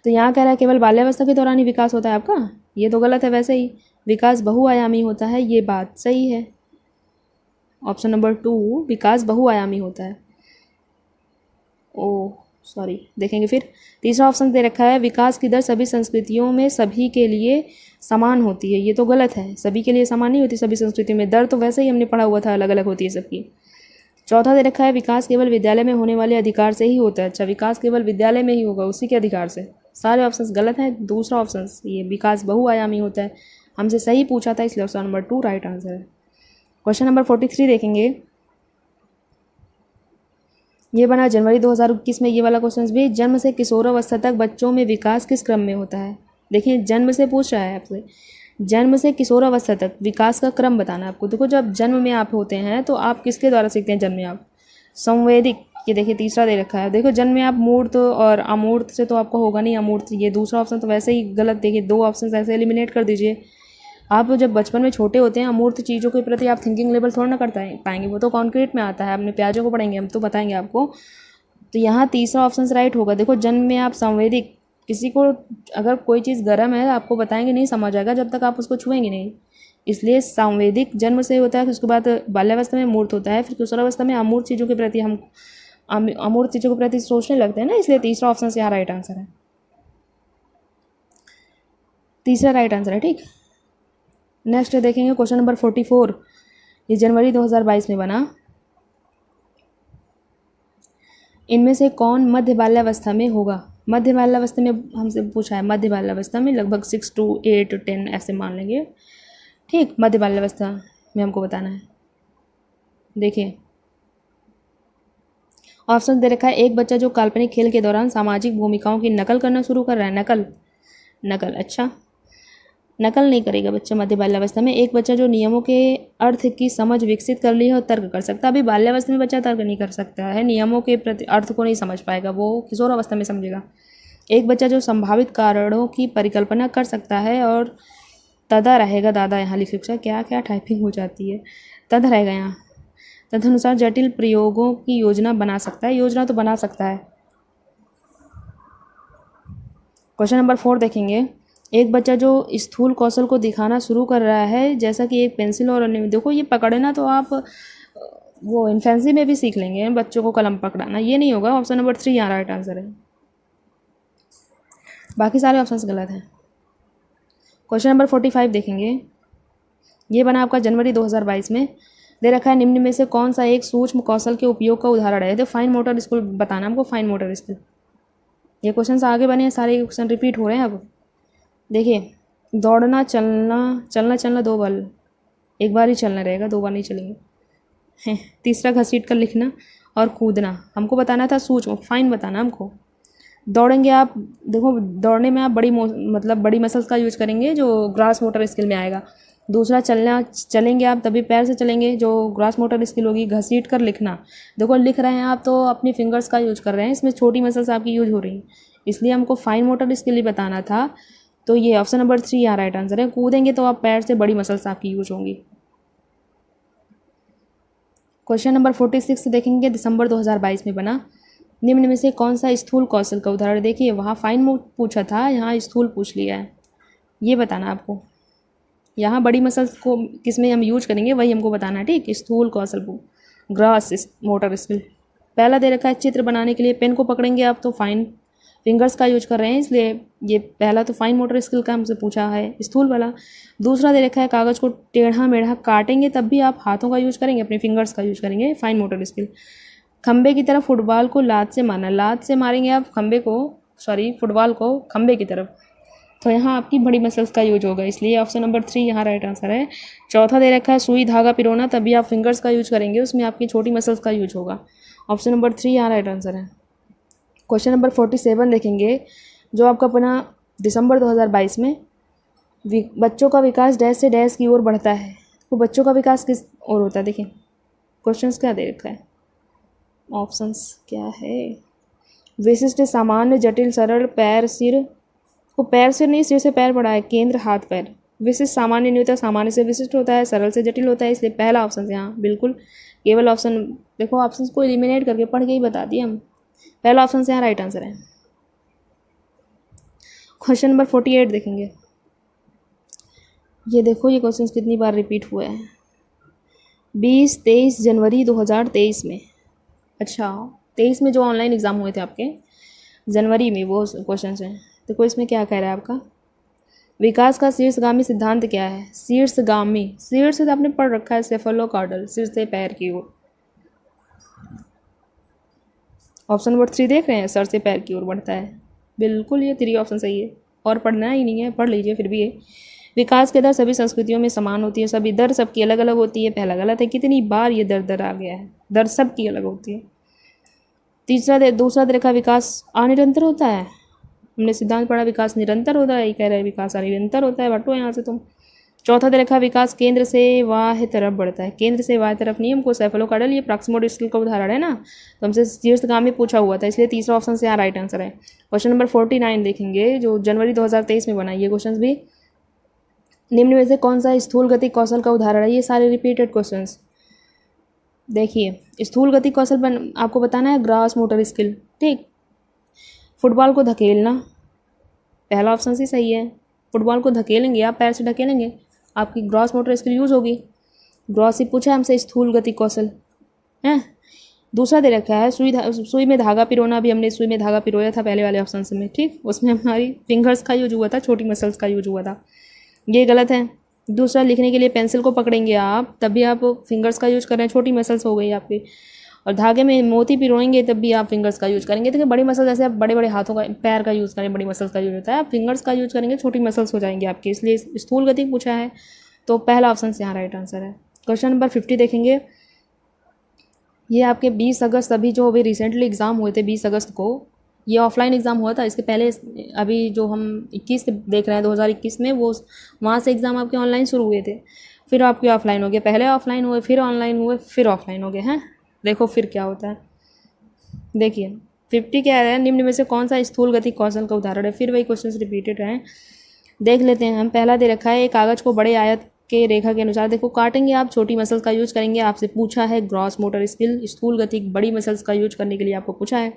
तो यहाँ कह रहा है केवल बाल्यावस्था के दौरान ही विकास होता है आपका, ये तो गलत है। वैसे ही विकास बहुआयामी होता है, ये बात सही है। ऑप्शन नंबर 2 विकास बहुआयामी होता है। ओह सॉरी, देखेंगे फिर। तीसरा ऑप्शन दे रखा है विकास की दर सभी संस्कृतियों में सभी के लिए समान होती है, ये तो गलत है। सभी के लिए समान नहीं होती सभी संस्कृतियों में, दर तो वैसे ही हमने पढ़ा हुआ था अलग अलग होती है सबकी। चौथा दे रखा है विकास केवल विद्यालय में होने वाले अधिकार से ही होता है। अच्छा, विकास केवल विद्यालय में ही होगा, उसी के अधिकार से। सारे ऑप्शंस गलत हैं। दूसरा ऑप्शन ये विकास बहुआयामी होता है, हमसे सही पूछा था, इसलिए ऑप्शन नंबर 2 राइट आंसर है। क्वेश्चन नंबर 43 देखेंगे। ये बना जनवरी 2021 में, ये वाला क्वेश्चन भी। जन्म से किशोरावस्था तक बच्चों में विकास किस क्रम में होता है। देखिए जन्म से पूछ रहा है आपसे, जन्म से किशोरावस्था तक विकास का क्रम बताना है आपको। देखो जब जन्म में आप होते हैं तो आप किसके द्वारा सीखते हैं, जन्म में आप संवेदिक, ये देखिए तीसरा दे रखा है। देखो जन्म में आप मूर्त और अमूर्त से तो आपको होगा नहीं, अमूर्त, ये दूसरा ऑप्शन तो वैसे ही गलत। देखिए 2 ऑप्शन ऐसे एलिमिनेट कर दीजिए। आप जब बचपन में छोटे होते हैं अमूर्त चीज़ों के प्रति आप थिंकिंग लेवल थोड़ा ना करता है पाएंगे, वो तो कॉन्क्रीट में आता है। अपने प्याजों को पढ़ेंगे हम तो बताएंगे आपको। तो यहाँ तीसरा ऑप्शन राइट होगा। देखो जन्म में आप संवेदिक, किसी को अगर कोई चीज़ गर्म है आपको बताएंगे नहीं समझ आएगा जब तक आप उसको छुएंगे नहीं, इसलिए संवेदिक जन्म से होता है। फिर उसके बाद बाल्यावस्था में मूर्त होता है, फिर किशोरावस्था में अमूर्त चीज़ों के प्रति हम अमूर्त चीज़ों के प्रति सोचने लगते हैं ना, इसलिए तीसरा ऑप्शन यहाँ राइट आंसर है। तीसरा राइट आंसर है, ठीक। नेक्स्ट देखेंगे क्वेश्चन नंबर 44। ये जनवरी 2022 में बना। इनमें से कौन मध्य बाल्यावस्था में होगा। मध्य बाल्यावस्था में हमसे पूछा है, मध्य बाल्यावस्था में लगभग 6 to 8 to 10 ऐसे मान लेंगे, ठीक। मध्य बाल्यावस्था में हमको बताना है। देखिए ऑप्शन दे रखा है, एक बच्चा जो काल्पनिक खेल के दौरान सामाजिक भूमिकाओं की नकल करना शुरू कर रहा है। नकल, अच्छा नकल नहीं करेगा बच्चा मध्य बाल्यावस्था में। एक बच्चा जो नियमों के अर्थ की समझ विकसित कर ली है और तर्क कर सकता है। अभी बाल्यावस्था में बच्चा तर्क नहीं कर सकता है, नियमों के प्रति अर्थ को नहीं समझ पाएगा, वो किशोरावस्था में समझेगा। एक बच्चा जो संभावित कारणों की परिकल्पना कर सकता है और तदा रहेगा, दादा यहाँ लिख सकता, क्या क्या टाइपिंग हो जाती है, तदा रहेगा यहाँ, तदनुसार जटिल प्रयोगों की योजना बना सकता है। योजना तो बना सकता है। क्वेश्चन नंबर 4 देखेंगे। एक बच्चा जो स्थूल कौशल को दिखाना शुरू कर रहा है, जैसा कि एक पेंसिल और अन्य, देखो ये पकड़ना तो आप वो इन्फेंसी में भी सीख लेंगे, बच्चों को कलम पकड़ाना ये नहीं होगा। ऑप्शन नंबर 3 यहाँ राइट आंसर है, बाकी सारे ऑप्शंस गलत हैं। क्वेश्चन नंबर 45 देखेंगे। ये बना आपका जनवरी 2022 में। दे रखा है निम्न में से कौन सा एक सूक्ष्म कौशल के उपयोग का उदाहरण है। तो फाइन मोटर स्किल बताना हमको, फाइन मोटर स्किल। ये क्वेश्चन आगे बने हैं, सारे क्वेश्चन रिपीट हो रहे हैं। अब देखिए, दौड़ना, चलना, चलना चलना 2 बार, एक बार ही चलना रहेगा, 2 बार नहीं चलेंगे। तीसरा, घसीट कर लिखना और कूदना हमको बताना था, सूक्ष्म फाइन बताना हमको। दौड़ेंगे आप, देखो दौड़ने में आप मतलब बड़ी मसल्स का यूज करेंगे जो ग्रास मोटर स्किल में आएगा। दूसरा, चलेंगे आप तभी पैर से चलेंगे जो ग्रास मोटर स्किल होगी। घसीट कर लिखना, देखो लिख रहे हैं आप तो अपनी फिंगर्स का यूज कर रहे हैं, इसमें छोटी मसल्स आपकी यूज हो रही हैं, इसलिए हमको फाइन मोटर स्किल ही बताना था। तो ये ऑप्शन नंबर 3 यहाँ राइट आंसर है। कूदेंगे तो आप पैर से बड़ी मसल्स आपकी यूज होंगी। क्वेश्चन नंबर 46 देखेंगे, दिसंबर 2022 में बना। निम्न में से कौन सा स्थूल कौशल का उदाहरण। देखिए वहाँ फाइन पूछा था, यहाँ स्थूल पूछ लिया है, ये बताना आपको। यहाँ बड़ी मसल्स को किस में हम यूज करेंगे वही हमको बताना है, ठीक। स्थूल कौशल को ग्रास मोटर स्किल। पहला दे रखा है, चित्र बनाने के लिए पेन को पकड़ेंगे आप तो फाइन फिंगर्स का यूज कर रहे हैं, इसलिए ये पहला तो फाइन मोटर स्किल का हमसे पूछा है, स्थूल वाला। दूसरा दे रखा है, कागज़ को टेढ़ा मेढ़ा काटेंगे तब भी आप हाथों का यूज करेंगे, अपने फिंगर्स का यूज करेंगे, फाइन मोटर स्किल। खंबे की तरफ फुटबॉल को लात से मारना, लात से मारेंगे आप फुटबॉल को खंबे की तरफ, तो यहाँ आपकी बड़ी मसल्स का यूज होगा, इसलिए ऑप्शन नंबर 3 यहाँ राइट आंसर है। चौथा दे रखा है, सुई धागा पिरोना, तभी आप फिंगर्स का यूज करेंगे, उसमें आपकी छोटी मसल्स का यूज होगा। ऑप्शन नंबर 3 यहाँ राइट आंसर है। क्वेश्चन नंबर 47 देखेंगे, जो आपका बना दिसंबर 2022 में। बच्चों का विकास डैश से डैश की ओर बढ़ता है, तो बच्चों का विकास किस ओर होता है। देखिए क्वेश्चंस क्या दे रखा है, ऑप्शंस क्या है। विशिष्ट, सामान्य, जटिल, सरल, पैर सिर, को पैर से नहीं, सिर से पैर बढ़ा है, केंद्र हाथ पैर। विशिष्ट सामान्य नहीं होता, सामान्य से विशिष्ट होता है, सरल से जटिल होता है, इसलिए पहला ऑप्शन यहाँ बिल्कुल केवल ऑप्शन, देखो ऑप्शंस को एलिमिनेट करके पढ़ के ही बता दिए हम, पहला ऑप्शन से यहाँ राइट आंसर है। क्वेश्चन नंबर 48 देखेंगे, ये देखो ये क्वेश्चन कितनी बार रिपीट हुआ है। 23 जनवरी 2023 में, अच्छा 23 में जो ऑनलाइन एग्ज़ाम हुए थे आपके, जनवरी में वो क्वेश्चन हैं। देखो इसमें क्या कह रहा है आपका, विकास का शीर्षगामी सिद्धांत क्या है। शीर्षगामी, शीर्ष से आपने पढ़ रखा है सेफलोकार्डल, सिर से पैर की ओर। ऑप्शन नंबर 3 देख रहे हैं, सर से पैर की ओर बढ़ता है, बिल्कुल ये 3 ऑप्शन सही है, और पढ़ना ही नहीं है, पढ़ लीजिए फिर भी। ये विकास के दर सभी संस्कृतियों में समान होती है, सभी दर सबकी अलग अलग होती है, पहला गलत है, कितनी बार ये दर आ गया है, दर सबकी अलग होती है। दूसरा देखा, विकास अनिरंतर होता है, हमने सिद्धांत पढ़ा विकास निरंतर होता है, ये कह रहे हैं विकास अनिरंतर होता है, बटो यहाँ से तुम। चौथा दे रखा, विकास केंद्र से बाह्य तरफ बढ़ता है, केंद्र से बाह्य तरफ नहीं, हमको सेफलोकार्डल ये प्रॉक्सिमल स्किल का उदाहरण है ना, तो हमसे शीर्षगामी पूछा हुआ था, इसलिए तीसरा ऑप्शन से यहाँ राइट आंसर है। क्वेश्चन नंबर 49 देखेंगे, जो जनवरी 2023 में बना, ये क्वेश्चन भी निम्न में से कौन सा स्थूल गति कौशल का उदाहरण है। ये सारे रिपीटेड क्वेश्चन देखिए, स्थूल गति कौशल आपको बताना है ग्रास मोटर स्किल, ठीक। फुटबॉल को धकेलना, पहला ऑप्शन ही सही है, फुटबॉल को धकेलेंगे आप, पैर से ढकेलेंगे, आपकी ग्रॉस मोटर स्किल यूज़ होगी, ग्रॉस ही पूछा है हमसे, स्थूल गति कौशल है। दूसरा दे रखा है, सुई में धागा पिरोना, भी हमने सुई में धागा पिरोया था पहले वाले ऑप्शन में, ठीक, उसमें हमारी फिंगर्स का यूज हुआ था, छोटी मसल्स का यूज हुआ था, ये गलत है। दूसरा, लिखने के लिए पेंसिल को पकड़ेंगे आप तभी आप फिंगर्स का यूज कर रहे हैं, छोटी मसल्स हो गई आपकी। और धागे में मोती पिरोएंगे तब भी आप फिंगर्स का यूज करेंगे, तो बड़ी मसल जैसे आप बड़े बड़े हाथों का, पैर का यूज़ करें, बड़ी मसल्स का यूज होता है, आप फिंगर्स का यूज करेंगे, छोटी मसल्स हो जाएंगे आपकी, इसलिए स्थूल गति पूछा है, तो पहला ऑप्शन से यहाँ राइट आंसर है। क्वेश्चन नंबर 50 देखेंगे, ये आपके 20 अगस्त, अभी जो अभी रिसेंटली एग्ज़ाम हुए थे 20 अगस्त को, ये ऑफलाइन एग्ज़ाम हुआ था, इसके पहले अभी जो हम 21 देख रहे हैं 2021 में, वो वहाँ से एग्ज़ाम आपके ऑनलाइन शुरू हुए थे, फिर आपके ऑफलाइन हो गए, पहले ऑफलाइन हुए, फिर ऑनलाइन हुए, फिर ऑफलाइन हो गए हैं। देखो फिर क्या होता है, देखिए 50 क्या है, निम्न में से कौन सा स्थूल गति कौशल का उदाहरण है। फिर वही क्वेश्चन रिपीटेड हैं, देख लेते हैं हम। पहला दे रखा है, एक कागज़ को बड़े आयत के रेखा के अनुसार, देखो काटेंगे आप, छोटी मसल्स का यूज करेंगे, आपसे पूछा है ग्रॉस मोटर स्किल, स्थूल गति बड़ी मसल्स का यूज करने के लिए आपको पूछा है,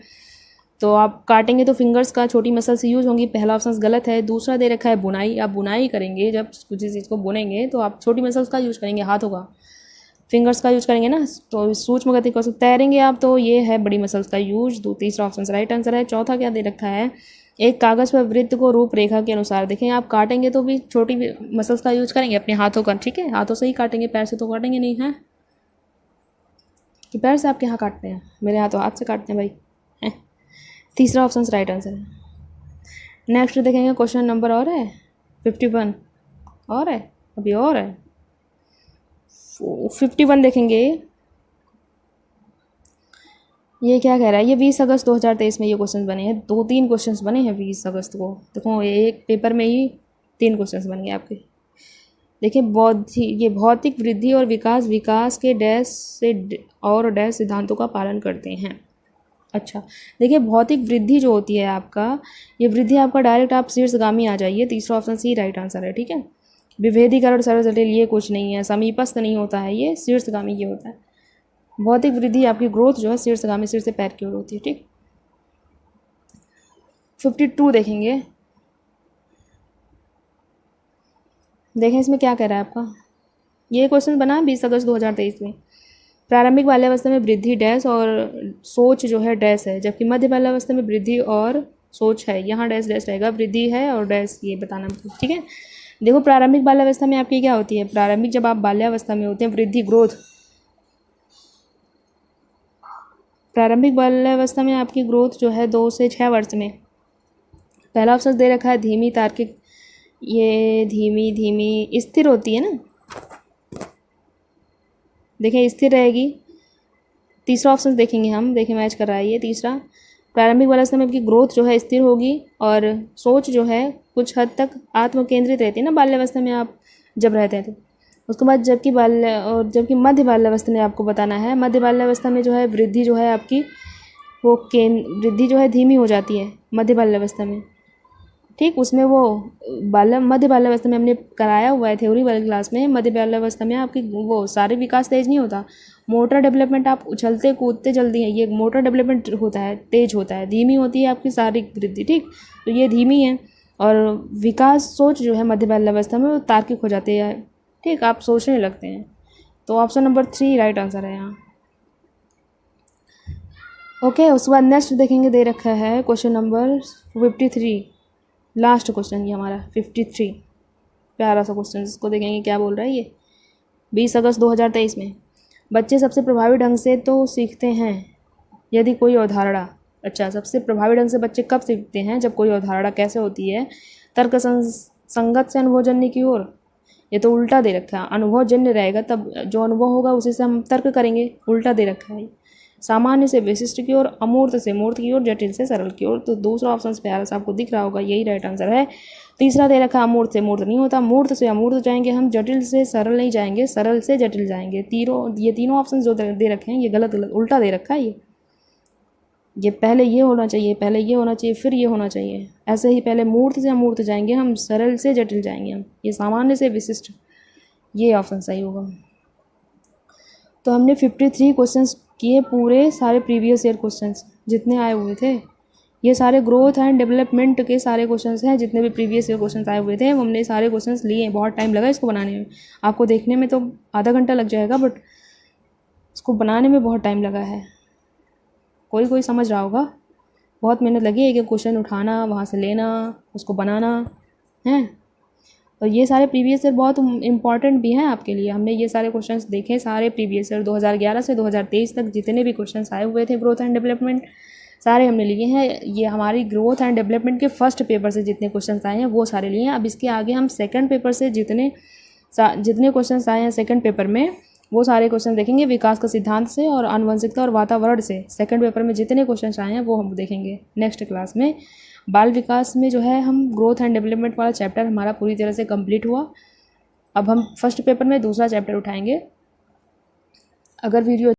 तो आप काटेंगे तो फिंगर्स का छोटी मसल्स यूज होंगी, पहला ऑप्शन गलत है। दूसरा दे रखा है बुनाई, आप बुनाई करेंगे, जब किसी चीज़ को बुनेंगे तो आप छोटी मसल्स का यूज करेंगे, हाथों का, फिंगर्स का यूज करेंगे ना, तो सूक्ष्म गति कौशल। तैरेंगे आप तो ये है बड़ी मसल्स का यूज, तीसरा ऑप्शन राइट आंसर है। चौथा क्या दे रखा है, एक कागज़ पर वृत्त को रूपरेखा के अनुसार, देखें आप काटेंगे तो भी छोटी मसल्स का यूज करेंगे, अपने हाथों का, ठीक है, हाथों से ही काटेंगे, पैर से तो काटेंगे नहीं है। पैर से आपके यहाँ काटते हैं, मेरे यहाँ तो हाथ से काटते हैं भाई हैं। तीसरा ऑप्शन राइट आंसर है। नेक्स्ट देखेंगे क्वेश्चन नंबर और है 51 और है, अभी और है 51 देखेंगे। ये क्या कह रहा है, ये 20 अगस्त 2023 में ये क्वेश्चन बने हैं, 2-3 क्वेश्चन बने हैं 20 अगस्त को। देखो एक पेपर में ही 3 क्वेश्चन बन गए आपके। देखिए ये भौतिक वृद्धि और विकास के डैश से और डैश सिद्धांतों का पालन करते हैं। अच्छा देखिए भौतिक वृद्धि जो होती है आपका, ये वृद्धि आपका डायरेक्ट आप शीर्षगामी आ जाइए, तीसरा ऑप्शन सी राइट आंसर है। ठीक है, विभेदीकरण सरल जटिल ये कुछ नहीं है, समीपस्थ नहीं होता है, ये शीर्षगामी ये होता है। भौतिक वृद्धि आपकी ग्रोथ जो है शीर्षगामी, सिर से पैर की ओर होती है। ठीक, 52 देखेंगे। देखें इसमें क्या कह रहा है आपका, ये क्वेश्चन बना 20 अगस्त 2023 में। प्रारंभिक बाल्यावस्था में वृद्धि डैश और सोच जो है डैश है, जबकि मध्य बाल्यावस्था में वृद्धि और सोच है। यहाँ डैश डैश रहेगा, वृद्धि है और डैश ये बताना। ठीक है, देखो प्रारंभिक बाल्यावस्था में आपकी क्या होती है, प्रारंभिक जब आप बाल्यावस्था में होते हैं वृद्धि ग्रोथ, प्रारंभिक बाल्यावस्था में आपकी ग्रोथ जो है 2 से 6 वर्ष में। पहला ऑप्शन दे रखा है धीमी तार्किक, ये धीमी स्थिर होती है ना, देखें स्थिर रहेगी। तीसरा ऑप्शन देखेंगे हम, देखें मैच कर रहा है ये तीसरा। प्रारंभिक बाल्यावस्था में आपकी ग्रोथ जो है स्थिर होगी और सोच जो है कुछ हद तक आत्म केंद्रित रहती है ना बाल्यावस्था में आप जब रहते हैं तो। उसके बाद जबकि मध्य बाल्यावस्था में आपको बताना है, मध्य बाल्यावस्था में जो है वृद्धि जो है आपकी वो वृद्धि जो है धीमी हो जाती है मध्य बाल्यावस्था में। ठीक, उसमें वो मध्य बाल्यावस्था में हमने कराया हुआ है थ्योरी वाली क्लास में। मध्य बाल्यावस्था में आपकी वो सारे विकास तेज नहीं होता, मोटर डेवलपमेंट आप उछलते कूदते जल्दी हैं, ये मोटर डेवलपमेंट होता है तेज होता है, धीमी होती है आपकी शारीरिक वृद्धि। ठीक, तो ये धीमी है और विकास सोच जो है मध्य बाल्यावस्था में वो तार्किक हो जाती है। ठीक, आप सोचने लगते हैं। तो ऑप्शन नंबर 3 राइट आंसर है यहाँ। ओके, उसके बाद नेक्स्ट देखेंगे, दे रखा है क्वेश्चन नंबर 53, लास्ट क्वेश्चन ये हमारा 53, प्यारा सा क्वेश्चन, इसको देखेंगे क्या बोल रहा है ये। 20 अगस्त 2023 में बच्चे सबसे प्रभावी ढंग से तो सीखते हैं यदि कोई अवधारणा। अच्छा, सबसे प्रभावी ढंग से बच्चे कब सीखते हैं, जब कोई अवधारणा कैसे होती है, तर्क संगत से अनुभवजन्य की ओर। ये तो उल्टा दे रखा है, अनुभवजन्य रहेगा तब जो अनुभव होगा उसी से हम तर्क करेंगे, उल्टा दे रखा है। सामान्य से विशिष्ट की ओर, अमूर्त से मूर्त की ओर, जटिल से सरल की ओर। तो दूसरा ऑप्शन प्यारा सा आपको दिख रहा होगा, यही राइट आंसर है। तीसरा दे रखा अमूर्त से मूर्त नहीं होता, मूर्त से अमूर्त जाएंगे हम, जटिल से सरल नहीं जाएंगे, सरल से जटिल जाएंगे। ये तीनों ऑप्शन जो दे रखे हैं ये गलत उल्टा दे रखा है। ये पहले ये होना चाहिए, पहले ये होना चाहिए, फिर ये होना चाहिए। ऐसे ही पहले मूर्त से अमूर्त जाएंगे हम, सरल से जटिल जाएंगे हम, ये सामान्य से विशिष्ट, ये ऑप्शन सही होगा। तो हमने 53 क्वेश्चंस किए, पूरे सारे प्रीवियस ईयर क्वेश्चंस जितने आए हुए थे, ये सारे ग्रोथ एंड डेवलपमेंट के सारे क्वेश्चंस हैं। जितने भी प्रीवियस ईयर क्वेश्चंस आए हुए थे वो हमने सारे क्वेश्चंस लिए। बहुत टाइम लगा इसको बनाने में, आपको देखने में तो आधा घंटा लग जाएगा, बट इसको बनाने में बहुत टाइम लगा है। कोई समझ रहा होगा, बहुत मेहनत लगी है, एक क्वेश्चन उठाना, वहाँ से लेना, उसको बनाना है। और ये सारे प्रीवियस ईयर बहुत इंपॉर्टेंट भी हैं आपके लिए। हमने ये सारे क्वेश्चंस देखे, सारे प्रीवियस ईयर 2011 से 2023 तक जितने भी क्वेश्चंस आए हुए थे ग्रोथ एंड डेवलपमेंट, सारे हमने लिए हैं। ये हमारी ग्रोथ एंड डेवलपमेंट के फर्स्ट पेपर से जितने क्वेश्चंस आए हैं वो सारे लिए हैं। अब इसके आगे हम सेकंड पेपर से जितने क्वेश्चंस आए हैं सेकंड पेपर में वो सारे क्वेश्चन देखेंगे। विकास का सिद्धांत से और आनुवंशिकता और वातावरण से सेकंड पेपर में जितने क्वेश्चंस आए हैं वो हम देखेंगे नेक्स्ट क्लास में। बाल विकास में जो है हम ग्रोथ एंड डेवलपमेंट वाला चैप्टर हमारा पूरी तरह से कंप्लीट हुआ। अब हम फर्स्ट पेपर में दूसरा चैप्टर उठाएंगे। अगर वीडियो